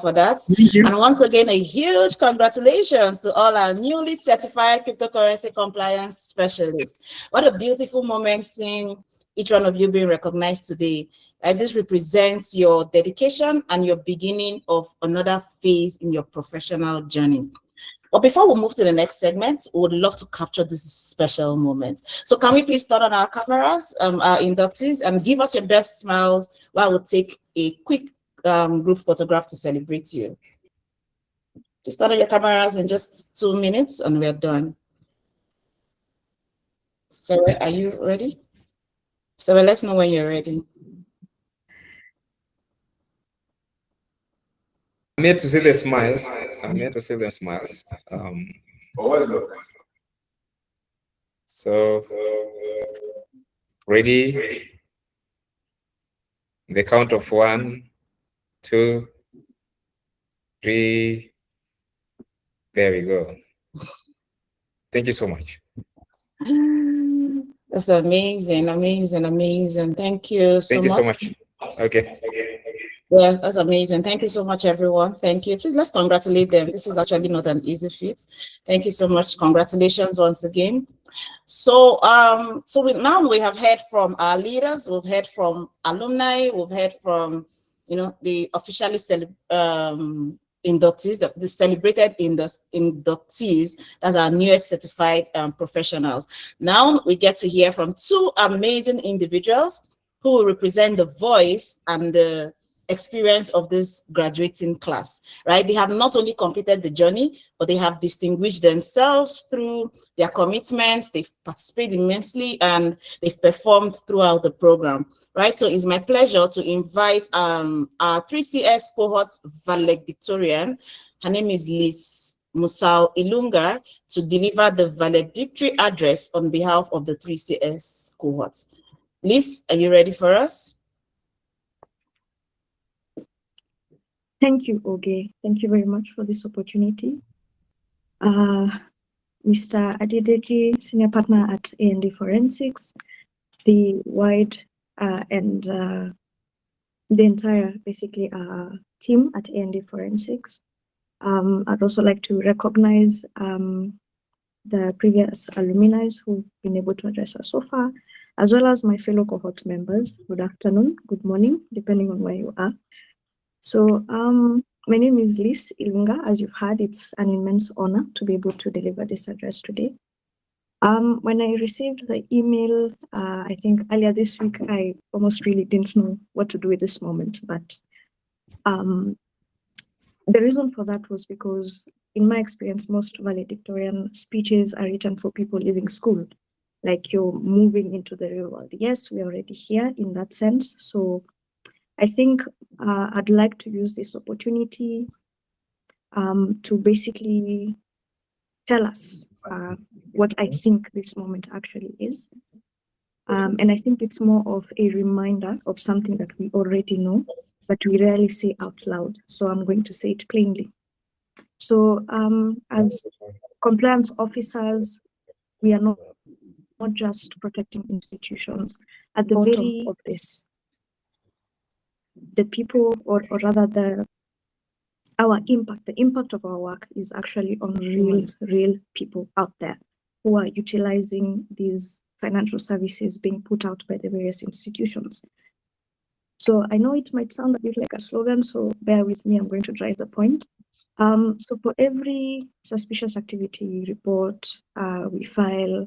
for that. And once again, a huge congratulations to all our newly certified cryptocurrency compliance specialists. What a beautiful moment seeing each one of you being recognized today. This represents your dedication and your beginning of another phase in your professional journey. But before we move to the next segment, we would love to capture this special moment. So can we please turn on our cameras, our inductees, and give us your best smiles while we'll take a quick group photograph to celebrate you. Just turn on your cameras in just 2 minutes and we're done. Sarah, are you ready? Sarah, let's know when you're ready. I'm here to see the smiles. I'm here to see the smiles. So, ready? The count of 1, 2, 3. There we go. Thank you so much. That's amazing, amazing, amazing. Thank you so much. Thank you so much. Okay. Yeah, that's amazing. Thank you so much, everyone. Thank you. Please let's congratulate them. This is actually not an easy feat. Thank you so much. Congratulations once again. So, now we have heard from our leaders. We've heard from alumni. We've heard from, the officially inductees, the celebrated inductees. That's our newest certified professionals. Now we get to hear from 2 amazing individuals who will represent the voice and the experience of this graduating class, right? They have not only completed the journey, but they have distinguished themselves through their commitments. They've participated immensely and they've performed throughout the program, right? So it's my pleasure to invite our 3CS cohort valedictorian. Her name is Liz Musau Ilunga to deliver the valedictory address on behalf of the 3CS cohorts. Liz, are you ready for us? Thank you, Oge. Thank you very much for this opportunity. Mr. Adedeji, Senior Partner at A&D Forensics, the wide and the entire, basically, team at A&D Forensics. I'd also like to recognize the previous alumni who've been able to address us so far, as well as my fellow cohort members. Good afternoon, good morning, depending on where you are. So my name is Liz Ilunga. As you've heard, it's an immense honor to be able to deliver this address today. When I received the email, I think earlier this week, I almost really didn't know what to do at this moment. But the reason for that was because, in my experience, most valedictorian speeches are written for people leaving school. like you're moving into the real world. Yes, we're already here in that sense. So I think I'd like to use this opportunity to basically tell us what I think this moment actually is. And I think it's more of a reminder of something that we already know, but we rarely say out loud. So I'm going to say it plainly. So as compliance officers, we are not just protecting institutions. At the bottom of this, the people, or rather our impact, the impact of our work is actually on real people out there who are utilizing these financial services being put out by the various institutions. So I know it might sound a bit like a slogan, so bear with me, I'm going to drive the point. So for every suspicious activity report, we file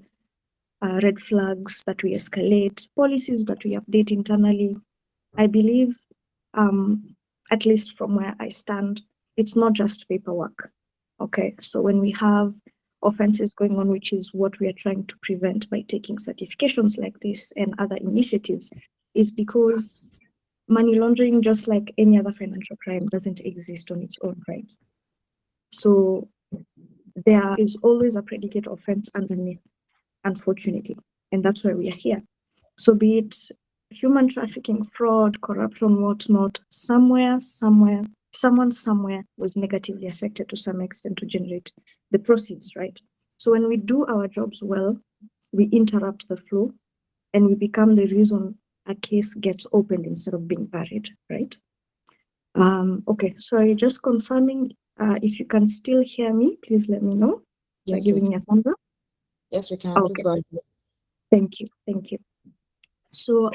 red flags that we escalate, policies that we update internally. I believe, at least from where I stand, it's not just paperwork. Okay, so when we have offenses going on, which is what we are trying to prevent by taking certifications like this and other initiatives, is because money laundering, just like any other financial crime, doesn't exist on its own right. So there is always a predicate offense underneath, unfortunately, and that's why we are here. So be it human trafficking, fraud, corruption, whatnot, someone somewhere was negatively affected to some extent to generate the proceeds, right? So when we do our jobs well, we interrupt the flow and we become the reason a case gets opened instead of being buried, right? Okay, sorry, just confirming, if you can still hear me, please let me know. By Yes, giving me a thumbs up. Yes, we can. Okay. Please go ahead. Thank you. So,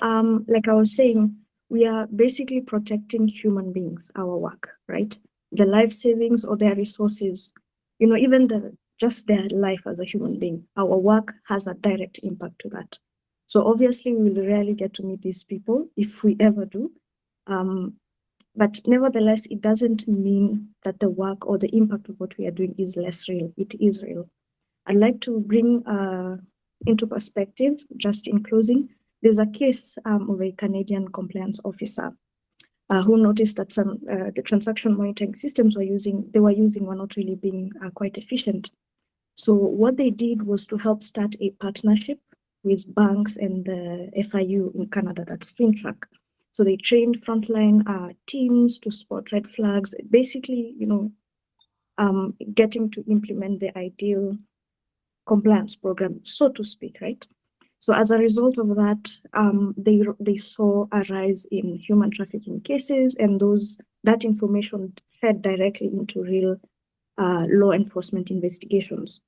like I was saying, we are basically protecting human beings, our work, right? The life savings or their resources, even just their life as a human being, our work has a direct impact to that. So obviously we will rarely get to meet these people if we ever do. But nevertheless, it doesn't mean that the work or the impact of what we are doing is less real. It is real. I'd like to bring into perspective, just in closing, there's a case of a Canadian compliance officer who noticed that some the transaction monitoring systems were not really being quite efficient. So what they did was to help start a partnership with banks and the FIU in Canada, that's FinTrack. So they trained frontline teams to spot red flags, basically, getting to implement the ideal compliance program, so to speak, right? So as a result of that, they saw a rise in human trafficking cases, and that information fed directly into real law enforcement investigations.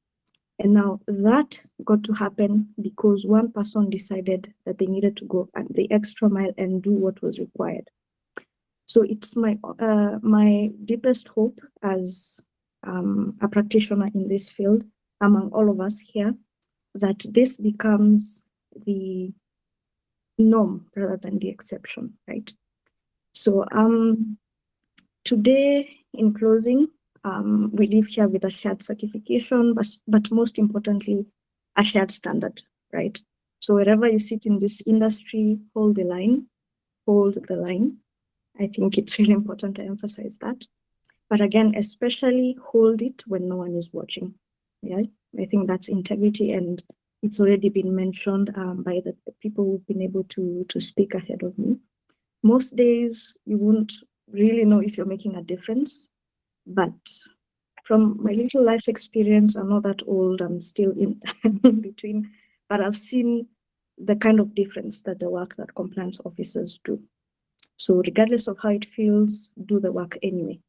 And now that got to happen because one person decided that they needed to go the extra mile and do what was required. So it's my deepest hope as a practitioner in this field, among all of us here, that this becomes the norm rather than the exception, right? So today, in closing, we live here with a shared certification, but most importantly, a shared standard, right? So wherever you sit in this industry, hold the line. I think it's really important to emphasize that. But again, especially hold it when no one is watching. Yeah, I think that's integrity, and it's already been mentioned by the people who've been able to speak ahead of me. Most days you won't really know if you're making a difference, but from my little life experience, I'm not that old, I'm still in between, but I've seen the kind of difference that the work that compliance officers do. So regardless of how it feels, do the work anyway.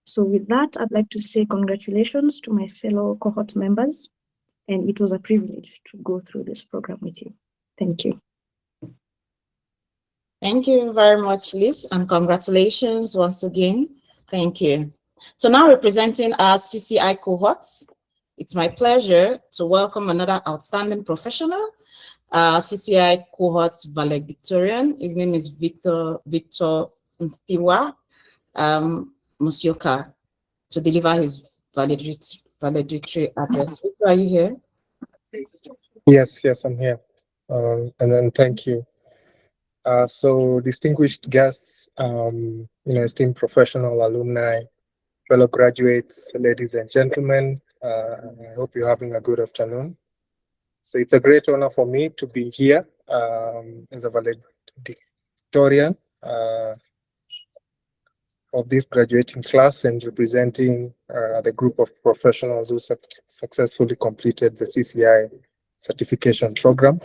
So with that, I'd like to say congratulations to my fellow cohort members, and it was a privilege to go through this program with you. Thank you. Thank you very much, Liz, and congratulations once again. Thank you. So now representing our CCI cohorts, it's my pleasure to welcome another outstanding professional, CCI cohorts valedictorian. His name is Victor Mtiwa Musyoka, to deliver his valedictory address. Victor, are you here? Yes, I'm here. And then thank you. So distinguished guests, esteemed professional alumni, fellow graduates, ladies and gentlemen, I hope you're having a good afternoon. So it's a great honor for me to be here as a valedictorian of this graduating class and representing the group of professionals who successfully completed the CCI certification program.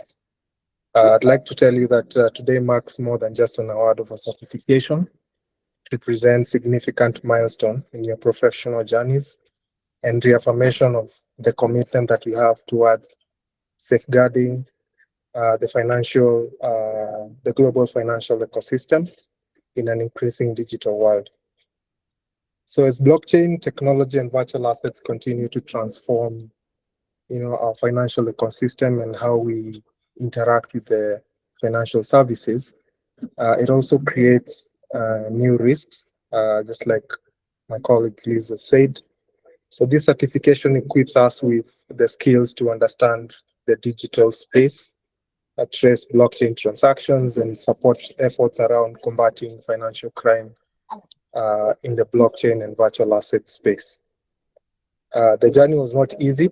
I'd like to tell you that today marks more than just an award of a certification. It represents significant milestone in your professional journeys and reaffirmation of the commitment that we have towards safeguarding the global financial ecosystem in an increasing digital world. So as blockchain technology and virtual assets continue to transform, our financial ecosystem and how we interact with the financial services, it also creates new risks, just like my colleague Lisa said. So this certification equips us with the skills to understand the digital space, trace blockchain transactions, and support efforts around combating financial crime in the blockchain and virtual asset space. The journey was not easy.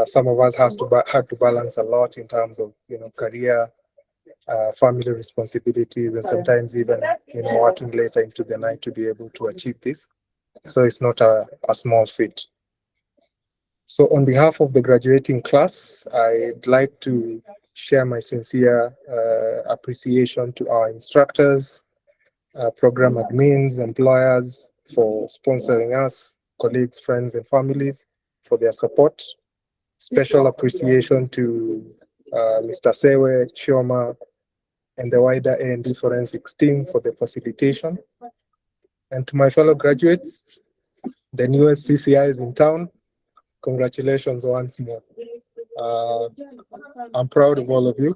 Some of us had to balance a lot in terms of career, family responsibilities, and sometimes even working later into the night to be able to achieve this. So it's not a small feat. So on behalf of the graduating class, I'd like to share my sincere appreciation to our instructors, program admins, employers for sponsoring us, colleagues, friends, and families for their support. Special appreciation to Mr. Sewe, Chioma, and the wider A&D Forensics team for the facilitation. And to my fellow graduates, the newest CCI is in town. Congratulations once more. I'm proud of all of you.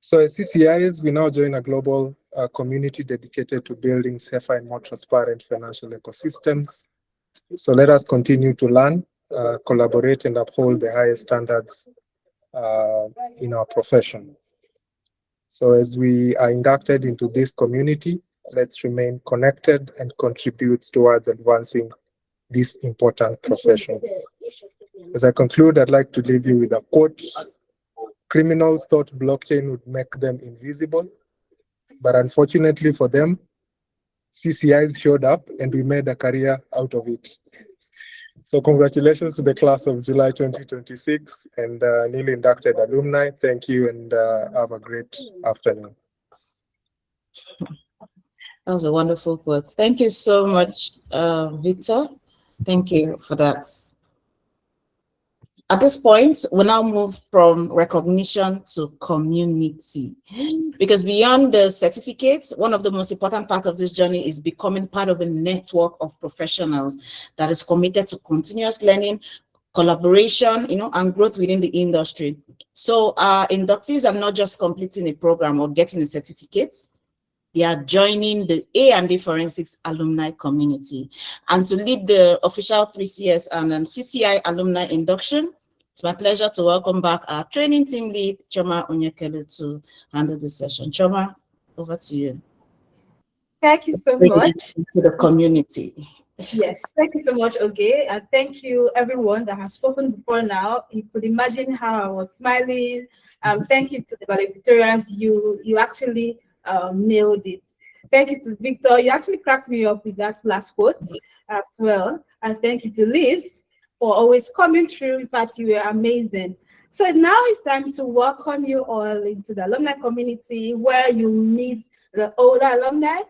So as CCIs, we now join a global community dedicated to building safer and more transparent financial ecosystems. So let us continue to learn, collaborate, and uphold the highest standards in our profession. So as we are inducted into this community, let's remain connected and contribute towards advancing this important profession. As I conclude, I'd like to leave you with a quote. Criminals thought blockchain would make them invisible, but unfortunately for them, CCIs showed up and we made a career out of it. So congratulations to the class of July 2026 and newly inducted alumni. Thank you and have a great afternoon. That was a wonderful quote. Thank you so much, Victor. Thank you for that. At this point, we'll now move from recognition to community. Because beyond the certificates, one of the most important parts of this journey is becoming part of a network of professionals that is committed to continuous learning, collaboration, and growth within the industry. So our inductees are not just completing a program or getting a certificate. They are joining the A&D Forensics Alumni Community. And to lead the official 3CS and CCI Alumni Induction, it's my pleasure to welcome back our training team lead, Choma Onyekelu, to handle this session. Choma, over to you. Thank you so much. To the community. Yes, thank you so much, Oge, and thank you everyone that has spoken before now. You could imagine how I was smiling. Thank you to the valedictorians. You actually nailed it. Thank you to Victor. You actually cracked me up with that last quote as well. And thank you to Liz for always coming through. In fact, you were amazing. So now it's time to welcome you all into the alumni community where you meet the older alumni.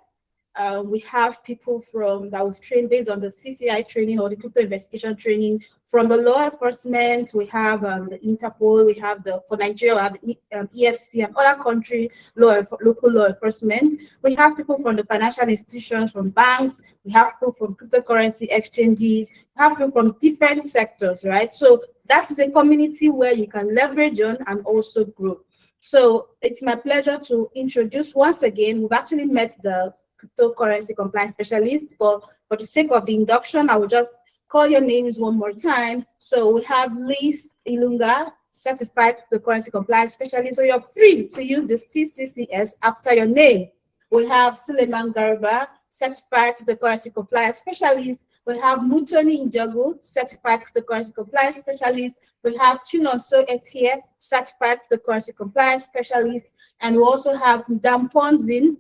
We have people that we've trained based on the CCI training or the crypto investigation training from the law enforcement. We have the Interpol, we have for Nigeria, we have the EFC and other country local law enforcement. We have people from the financial institutions, from banks. We have people from cryptocurrency exchanges. We have people from different sectors, right? So that is a community where you can leverage on and also grow. So it's my pleasure to introduce once again, we've actually met the cryptocurrency compliance specialist, but for the sake of the induction, I will just call your names one more time. So we have Liz Ilunga, certified cryptocurrency compliance specialist. So you're free to use the CCCS after your name. We have Suleiman Garba, certified cryptocurrency compliance specialist. We have Mutoni Njogu, certified cryptocurrency compliance specialist. We have Chinonso Etie, certified cryptocurrency compliance specialist. And we also have Damponzin,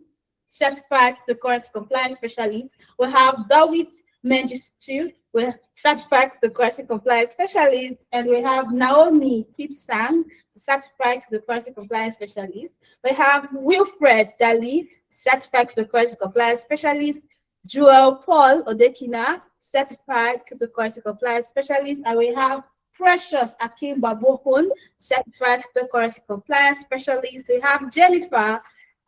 certified cryptocurrency compliance specialist. We have Dawit Mengistu, we're certified cryptocurrency compliance specialist, and we have Naomi Pipsang, certified cryptocurrency compliance specialist. We have Wilfred Dali, certified cryptocurrency compliance specialist. Joel Paul Odekina, certified cryptocurrency compliance specialist, and we have Precious Akim Babohun, certified cryptocurrency compliance specialist. We have Jennifer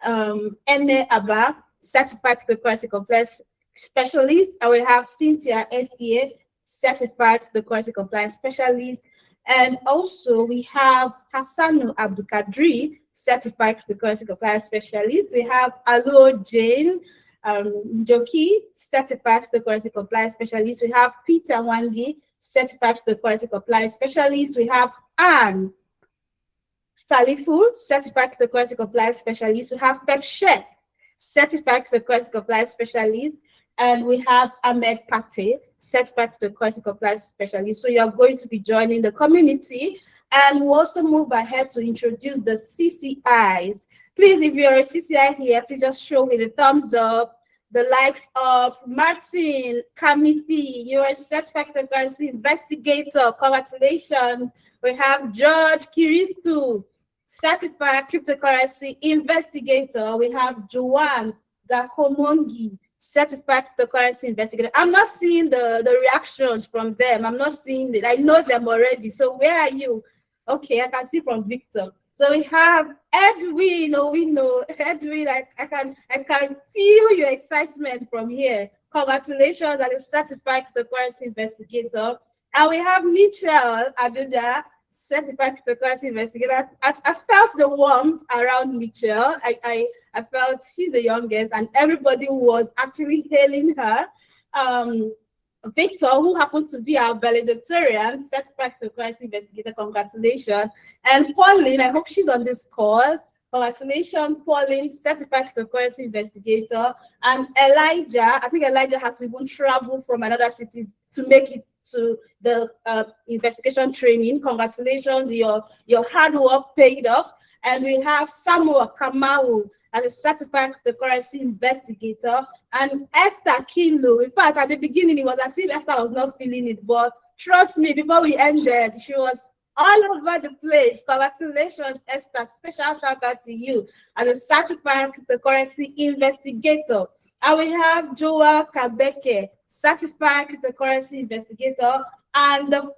Ene Abba, certified cryptocurrency compliance specialist, and we have Cynthia FEA, certified cryptocurrency compliance specialist, and also we have Hassanu Abdulkadri, certified cryptocurrency compliance specialist. We have Alo Jane Joki, certified cryptocurrency compliance specialist. We have Peter Wangi, certified cryptocurrency compliance specialist. We have Anne Salifu, certified cryptocurrency compliance specialist. We have Pep Sheikh, certified cryptocurrency compliance specialist. And we have Ahmed Pate, certified cryptocurrency compliance specialist. So you're going to be joining the community. And we'll also move ahead to introduce the CCIs. Please, if you're a CCI here, please just show me the thumbs up, the likes of Martin Kamifi. You're a certified cryptocurrency investigator. Congratulations. We have George Kirithu, certified cryptocurrency investigator. We have Joanne Gakomongi, certified cryptocurrency investigator. I'm not seeing the reactions from them. I'm not seeing it. I know them already. So where are you? Okay, I can see from Victor. So we have Edwin. Oh, we know Edwin. I can feel your excitement from here. Congratulations as a certified cryptocurrency investigator. And we have Michelle Aduda, certified cryptocurrency investigator. I felt the warmth around Michelle. I felt she's the youngest, and everybody was actually hailing her. Victor, who happens to be our valedictorian, certified cryptocurrency investigator, congratulations. And Pauline, I hope she's on this call. Congratulations, Pauline, certified cryptocurrency investigator. And Elijah, I think Elijah had to even travel from another city to make it to the investigation training. Congratulations, your hard work paid off. And we have Samuel Kamau as a certified cryptocurrency investigator, and Esther Kinlo. In fact, at the beginning, it was as if Esther was not feeling it, but trust me, before we ended, she was all over the place. Congratulations, Esther. Special shout out to you as a certified cryptocurrency investigator. And we have Joel Kabeke, certified cryptocurrency investigator. And the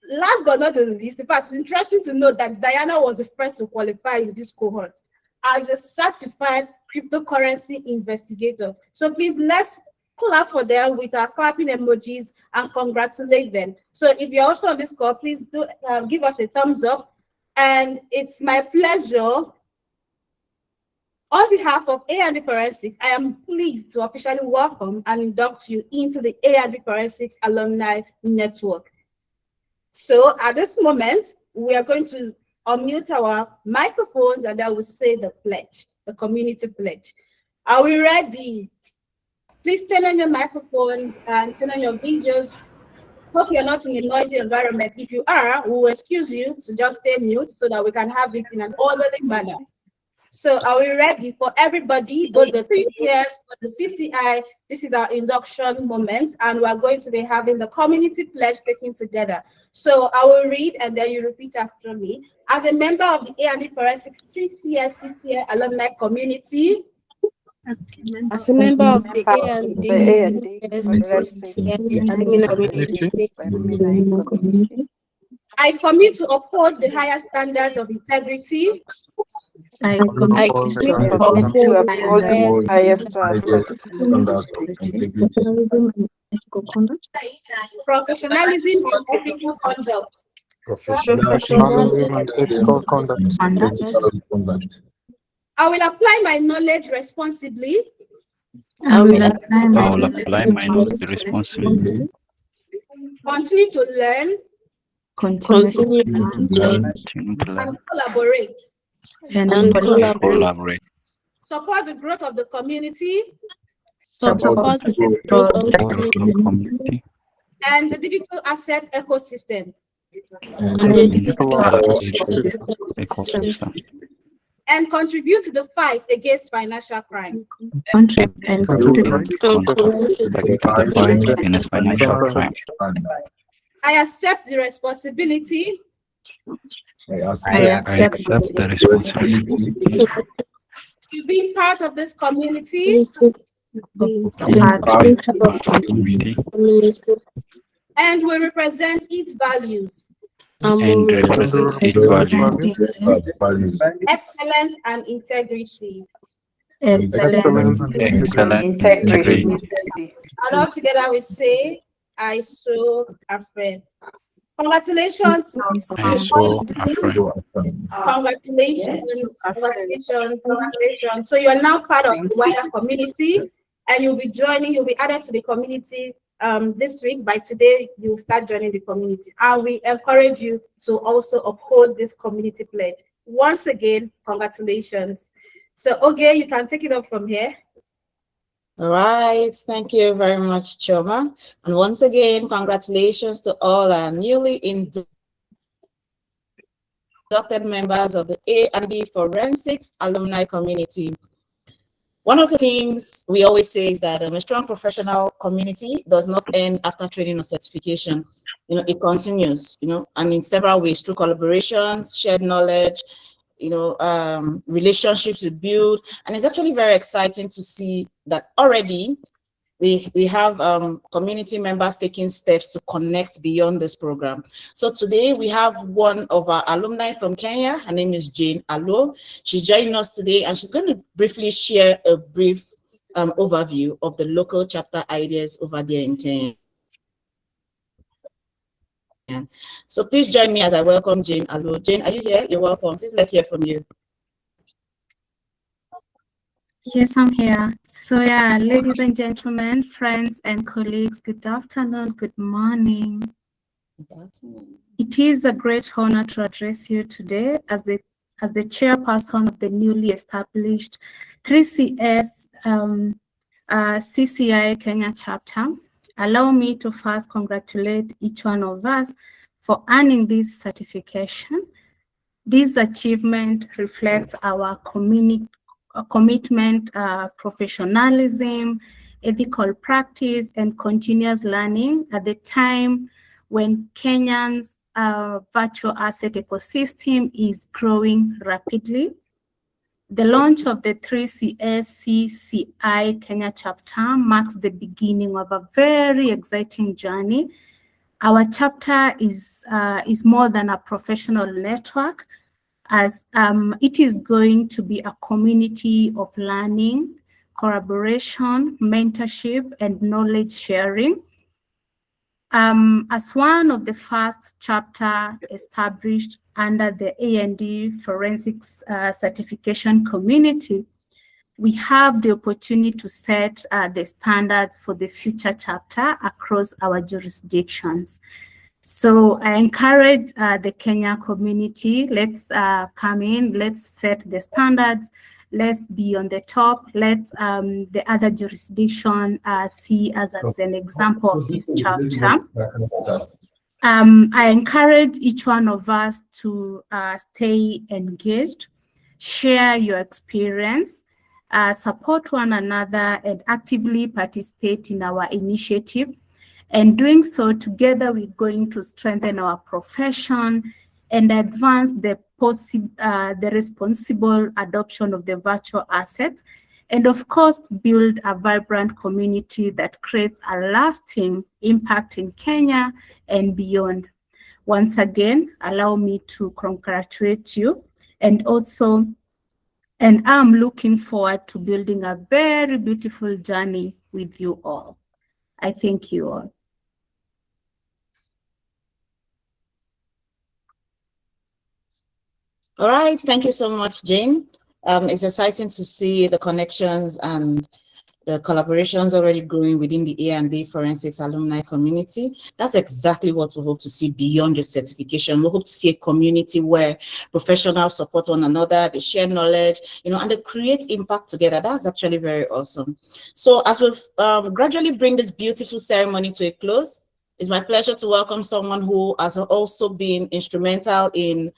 last but not the least, in fact, it's interesting to note that Diana was the first to qualify in this cohort as a certified cryptocurrency investigator. So please, let's clap for them with our clapping emojis and congratulate them. So if you're also on this call, please do give us a thumbs up. And it's my pleasure, on behalf of A&D Forensics, I am pleased to officially welcome and induct you into the A&D Forensics Alumni Network. So at this moment, we are going to unmute our microphones and I will say the pledge, the community pledge. Are we ready? Please turn on your microphones and turn on your videos. Hope you're not in a noisy environment. If you are, we will excuse you to just stay mute so that we can have it in an orderly manner. So are we ready for everybody, both the 3CS, the CCI? This is our induction moment, and we're going to be having the community pledge taken together. So I will read, and then you repeat after me. As a member of the A&D Forensics 3CS CCI Alumni Community, as a member of the A&D Alumni Community, I commit to uphold the highest standards of integrity. I commit to uphold the highest standards of ethical conduct, Professionalism and ethical conduct. Professionalism and ethical conduct. I will apply my knowledge responsibly. I will apply my knowledge responsibly. Continue to learn. continue to learn, and collaborate. and collaborate. Support the growth of the community. Support the growth of the community. And the digital asset ecosystem. And contribute to the fight against financial crime. I accept the responsibility. I accept the responsibility To be part of this community. And will represent its values. and represent its values. Excellence and integrity. Excellence and integrity. And all together we say, I so affirm. Congratulations. Congratulations. So you are now part of the wider community, and you'll be added to the community this week. By today, you'll start joining the community. And we encourage you to also uphold this community pledge. Once again, congratulations. So, okay, you can take it up from here. All right, thank you very much, Choma. And once again, congratulations to all our newly inducted members of the A&D Forensics Alumni Community. One of the things we always say is that a strong professional community does not end after training or certification. It continues, and in several ways, through collaborations, shared knowledge, relationships we build. And it's actually very exciting to see that already we have community members taking steps to connect beyond this program. So today we have one of our alumni from Kenya. Her name is Jane Alo. She's joining us today, and she's going to briefly share a brief overview of the local chapter ideas over there in Kenya. So please join me as I welcome Jane Alo. Jane, are you here? You're welcome. Please let's hear from you. Yes, I'm here. So yeah, ladies and gentlemen, friends and colleagues, good afternoon, good morning. It is a great honor to address you today as the chairperson of the newly established 3CS CCI Kenya chapter. Allow me to first congratulate each one of us for earning this certification. This achievement reflects our commitment, professionalism, ethical practice, and continuous learning at the time when Kenya's virtual asset ecosystem is growing rapidly. The launch of the 3CS CCI Kenya chapter marks the beginning of a very exciting journey. Our chapter is more than a professional network, as it is going to be a community of learning, collaboration, mentorship, and knowledge sharing. As one of the first chapter established under the A&D Forensics Certification Community, we have the opportunity to set the standards for the future chapter across our jurisdictions. So I encourage the Kenya community, let's come in, let's set the standards, let's be on the top, let the other jurisdiction see us as an example of this chapter. I encourage each one of us to stay engaged, share your experience, support one another, and actively participate in our initiative. And doing so together, we're going to strengthen our profession and advance the responsible adoption of the virtual assets, and of course, build a vibrant community that creates a lasting impact in Kenya and beyond. Once again, allow me to congratulate you, and I'm looking forward to building a very beautiful journey with you all. I thank you all. All right, thank you so much, Jane. It's exciting to see the connections and the collaborations already growing within the A&D Forensics Alumni Community. That's exactly what we hope to see beyond the certification. We hope to see a community where professionals support one another, they share knowledge, and they create impact together. That's actually very awesome. So as we gradually bring this beautiful ceremony to a close, it's my pleasure to welcome someone who has also been instrumental in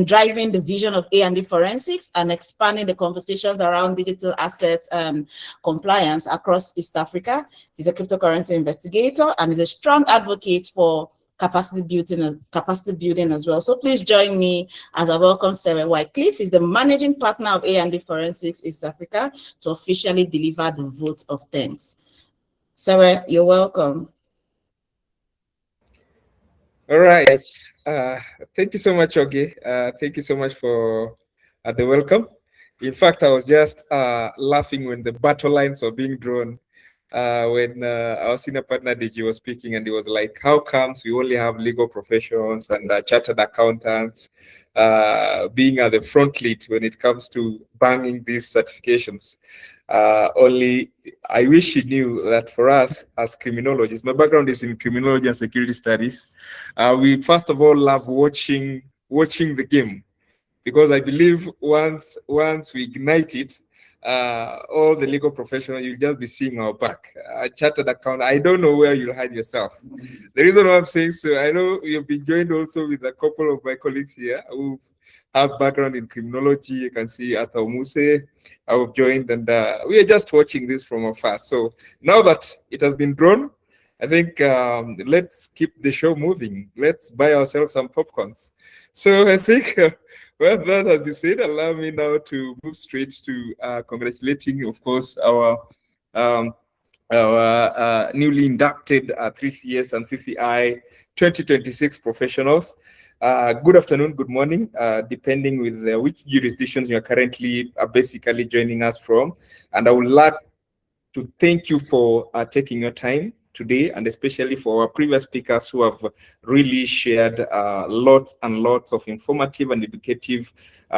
driving the vision of A&D forensics and expanding the conversations around digital assets and compliance across East Africa. He's a cryptocurrency investigator and is a strong advocate for capacity building as well. So please join me as I welcome Sarah Wycliffe. He's the managing partner of A&D Forensics East Africa to officially deliver the vote of thanks. Sarah, you're welcome. All right. Thank you so much, Oge. Thank you so much for the welcome. In fact, I was just laughing when the battle lines were being drawn when our senior partner DG was speaking, and he was like, how comes we only have legal professions and chartered accountants being at the front lead when it comes to banging these certifications? Only I wish he knew that for us as criminologists, my background is in criminology and security studies. We first of all love watching the game, because I believe once we ignite it, all the legal professionals, you'll just be seeing our back. Chartered account, I don't know where you'll hide yourself. The reason why I'm saying so, I know you've been joined also with a couple of my colleagues here who have background in criminology. You can see Atta Muse, I've joined, and we are just watching this from afar. So now that it has been drawn, I think let's keep the show moving. Let's buy ourselves some popcorns. So I think well, that has been said, allow me now to move straight to congratulating, of course, our newly inducted 3CS and CCI 2026 professionals. Good afternoon, good morning, depending with which jurisdictions you are currently basically joining us from. And I would like to thank you for taking your time today, and especially for our previous speakers who have really shared lots and lots of informative and educative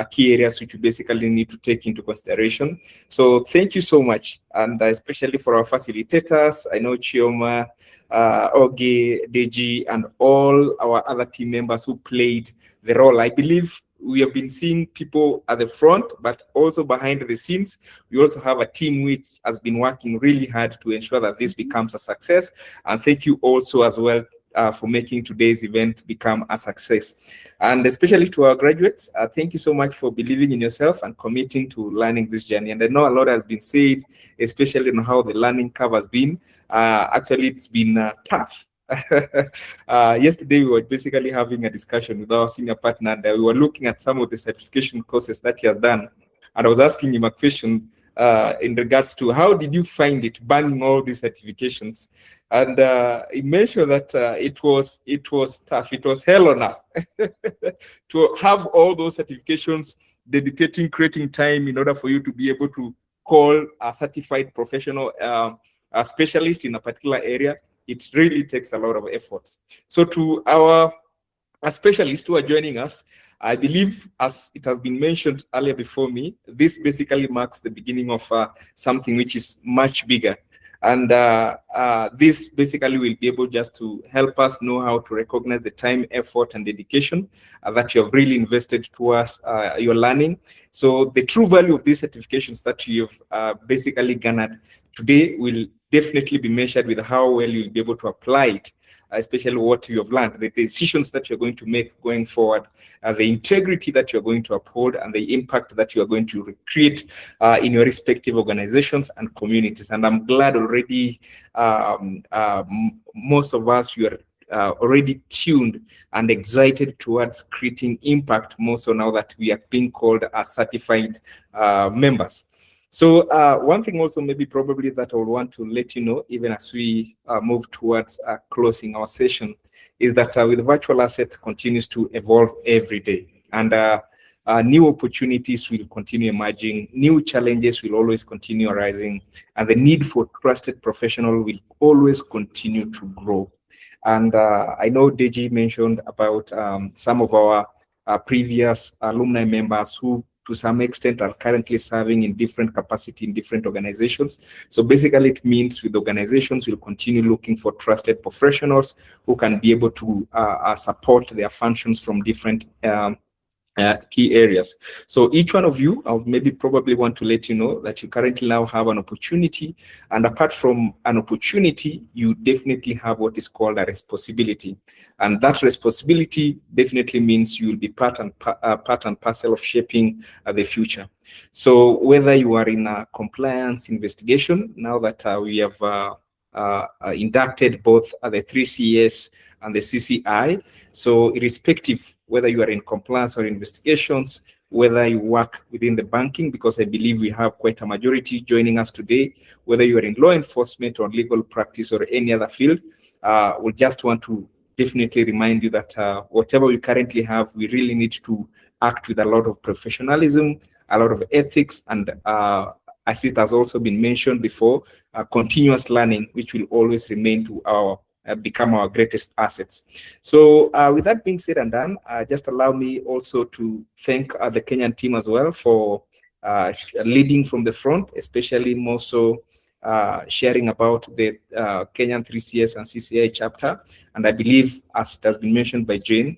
key areas which you basically need to take into consideration. So thank you so much, and especially for our facilitators. I know Chioma, Oge, Deji, and all our other team members who played the role. I believe we have been seeing people at the front, but also behind the scenes. We also have a team which has been working really hard to ensure that this becomes a success. And thank you also as well for making today's event become a success. And especially to our graduates, thank you so much for believing in yourself and committing to learning this journey. And I know a lot has been said, especially on how the learning curve has been. Actually, it's been tough. Yesterday, we were basically having a discussion with our senior partner, and we were looking at some of the certification courses that he has done. And I was asking him a question in regards to how did you find it banging all these certifications? And he mentioned that it was tough. It was hell on earth to have all those certifications, creating time in order for you to be able to call a certified professional, a specialist in a particular area. It really takes a lot of effort. So to our specialists who are joining us, I believe, as it has been mentioned earlier before me, this basically marks the beginning of something which is much bigger. And this basically will be able just to help us know how to recognize the time, effort, and dedication that you have really invested towards your learning. So the true value of these certifications that you have basically garnered today will definitely be measured with how well you'll be able to apply it, especially what you have learned, the decisions that you're going to make going forward, the integrity that you're going to uphold, and the impact that you're going to create in your respective organizations and communities. And I'm glad already most of us, you are already tuned and excited towards creating impact, more so now that we are being called as certified members. So one thing also maybe probably that I would want to let you know, even as we move towards closing our session, is that with virtual asset continues to evolve every day. And new opportunities will continue emerging, new challenges will always continue arising, and the need for trusted professionals will always continue to grow. And I know Deji mentioned about some of our previous alumni members who to some extent are currently serving in different capacity in different organizations. So basically it means with organizations will continue looking for trusted professionals who can be able to support their functions from different key areas. So each one of you, I would maybe probably want to let you know that you currently now have an opportunity, and apart from an opportunity, you definitely have what is called a responsibility, and that responsibility definitely means you will be part and parcel of shaping the future. So whether you are in a compliance investigation, now that we have inducted both the 3CS and the CCI, so irrespective whether you are in compliance or investigations, whether you work within the banking, because I believe we have quite a majority joining us today, whether you are in law enforcement or legal practice or any other field, we just want to definitely remind you that whatever we currently have, we really need to act with a lot of professionalism, a lot of ethics, and as it has also been mentioned before, continuous learning, which will always remain to our become our greatest assets. So with that being said and done, just allow me also to thank the Kenyan team as well for leading from the front, especially more so sharing about the Kenyan 3CS and CCI chapter. And I believe, as it has been mentioned by Jane,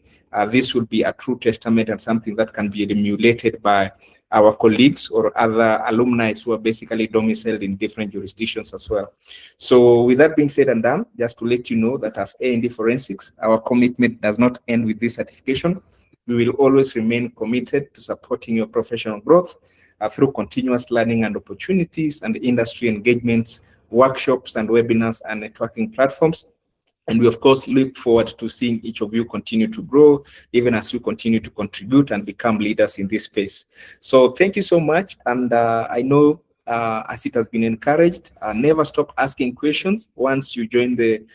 this will be a true testament and something that can be emulated by our colleagues or other alumni who are basically domiciled in different jurisdictions as well. So with that being said and done, just to let you know that as A&D Forensics, our commitment does not end with this certification. We will always remain committed to supporting your professional growth through continuous learning and opportunities and industry engagements, workshops and webinars and networking platforms. And we, of course, look forward to seeing each of you continue to grow, even as you continue to contribute and become leaders in this space. So thank you so much. And I know, as it has been encouraged, never stop asking questions. Once you join the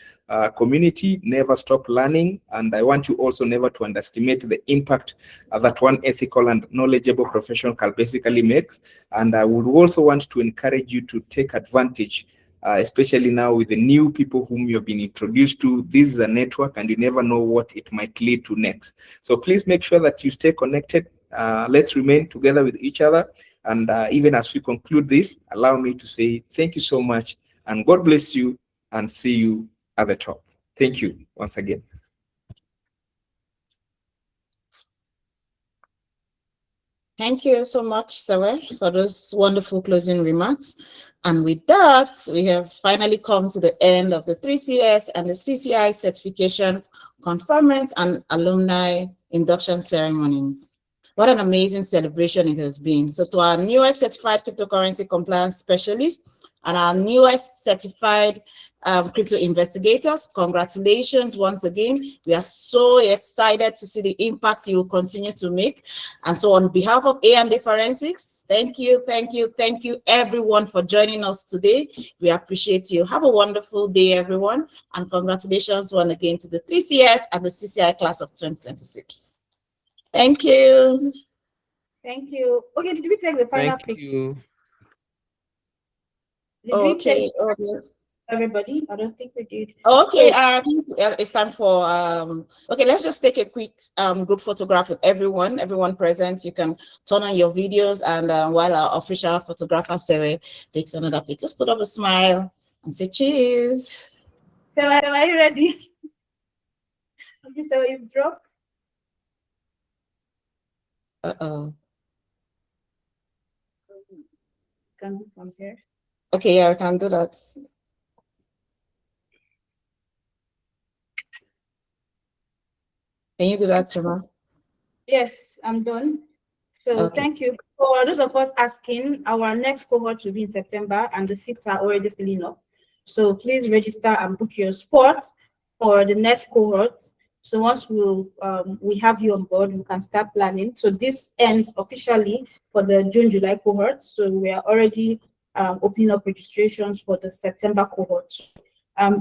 community, never stop learning. And I want you also never to underestimate the impact that one ethical and knowledgeable professional can basically make. And I would also want to encourage you to take advantage, especially now with the new people whom you've been introduced to. This is a network and you never know what it might lead to next. So please make sure that you stay connected. Let's remain together with each other. And even as we conclude this, allow me to say thank you so much and God bless you and see you at the top. Thank you once again. Thank you so much, Sarah, for those wonderful closing remarks. And with that, we have finally come to the end of the 3CS and the CCI certification conferment and alumni induction ceremony. What an amazing celebration it has been. So to our newest certified cryptocurrency compliance specialist and our newest certified crypto investigators, congratulations once again. We are so excited to see the impact you will continue to make. And so on behalf of A&D Forensics, thank you everyone for joining us today. We appreciate you. Have a wonderful day, everyone. And congratulations once again to the 3CS and the CCI class of 2026. Thank you. Thank you. Okay, did we take the final picture? Thank you. Okay. Everybody? I don't think we did. Okay, it's time for okay, let's just take a quick group photograph with everyone present. You can turn on your videos, and while our official photographer Sarah takes another pic, just put up a smile and say cheese. Sarah, are you ready? Okay, so you've dropped. Can we from here? Okay, yeah, I can do that. Can you do that, Trevor? Yes, I'm done. So Okay. Thank you. For those of us asking, our next cohort will be in September and the seats are already filling up. So please register and book your spot for the next cohort. So once we have you on board, we can start planning. So this ends officially for the June-July cohort. So we are already opening up registrations for the September cohort.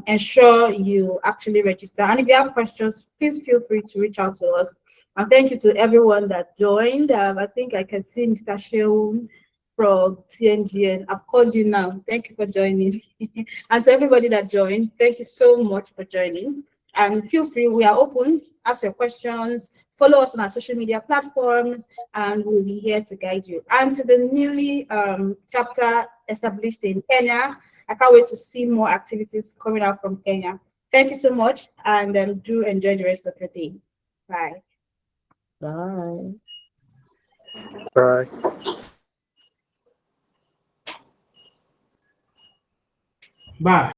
Ensure you actually register. And if you have questions, please feel free to reach out to us. And thank you to everyone that joined. I think I can see Mr. Sheun from TNGN. I've called you now. Thank you for joining. And to everybody that joined, thank you so much for joining. And feel free, we are open, ask your questions, follow us on our social media platforms, and we'll be here to guide you. And to the newly chapter established in Kenya, I can't wait to see more activities coming out from Kenya. Thank you so much, and do enjoy the rest of your day. Bye. Bye. Bye. Bye.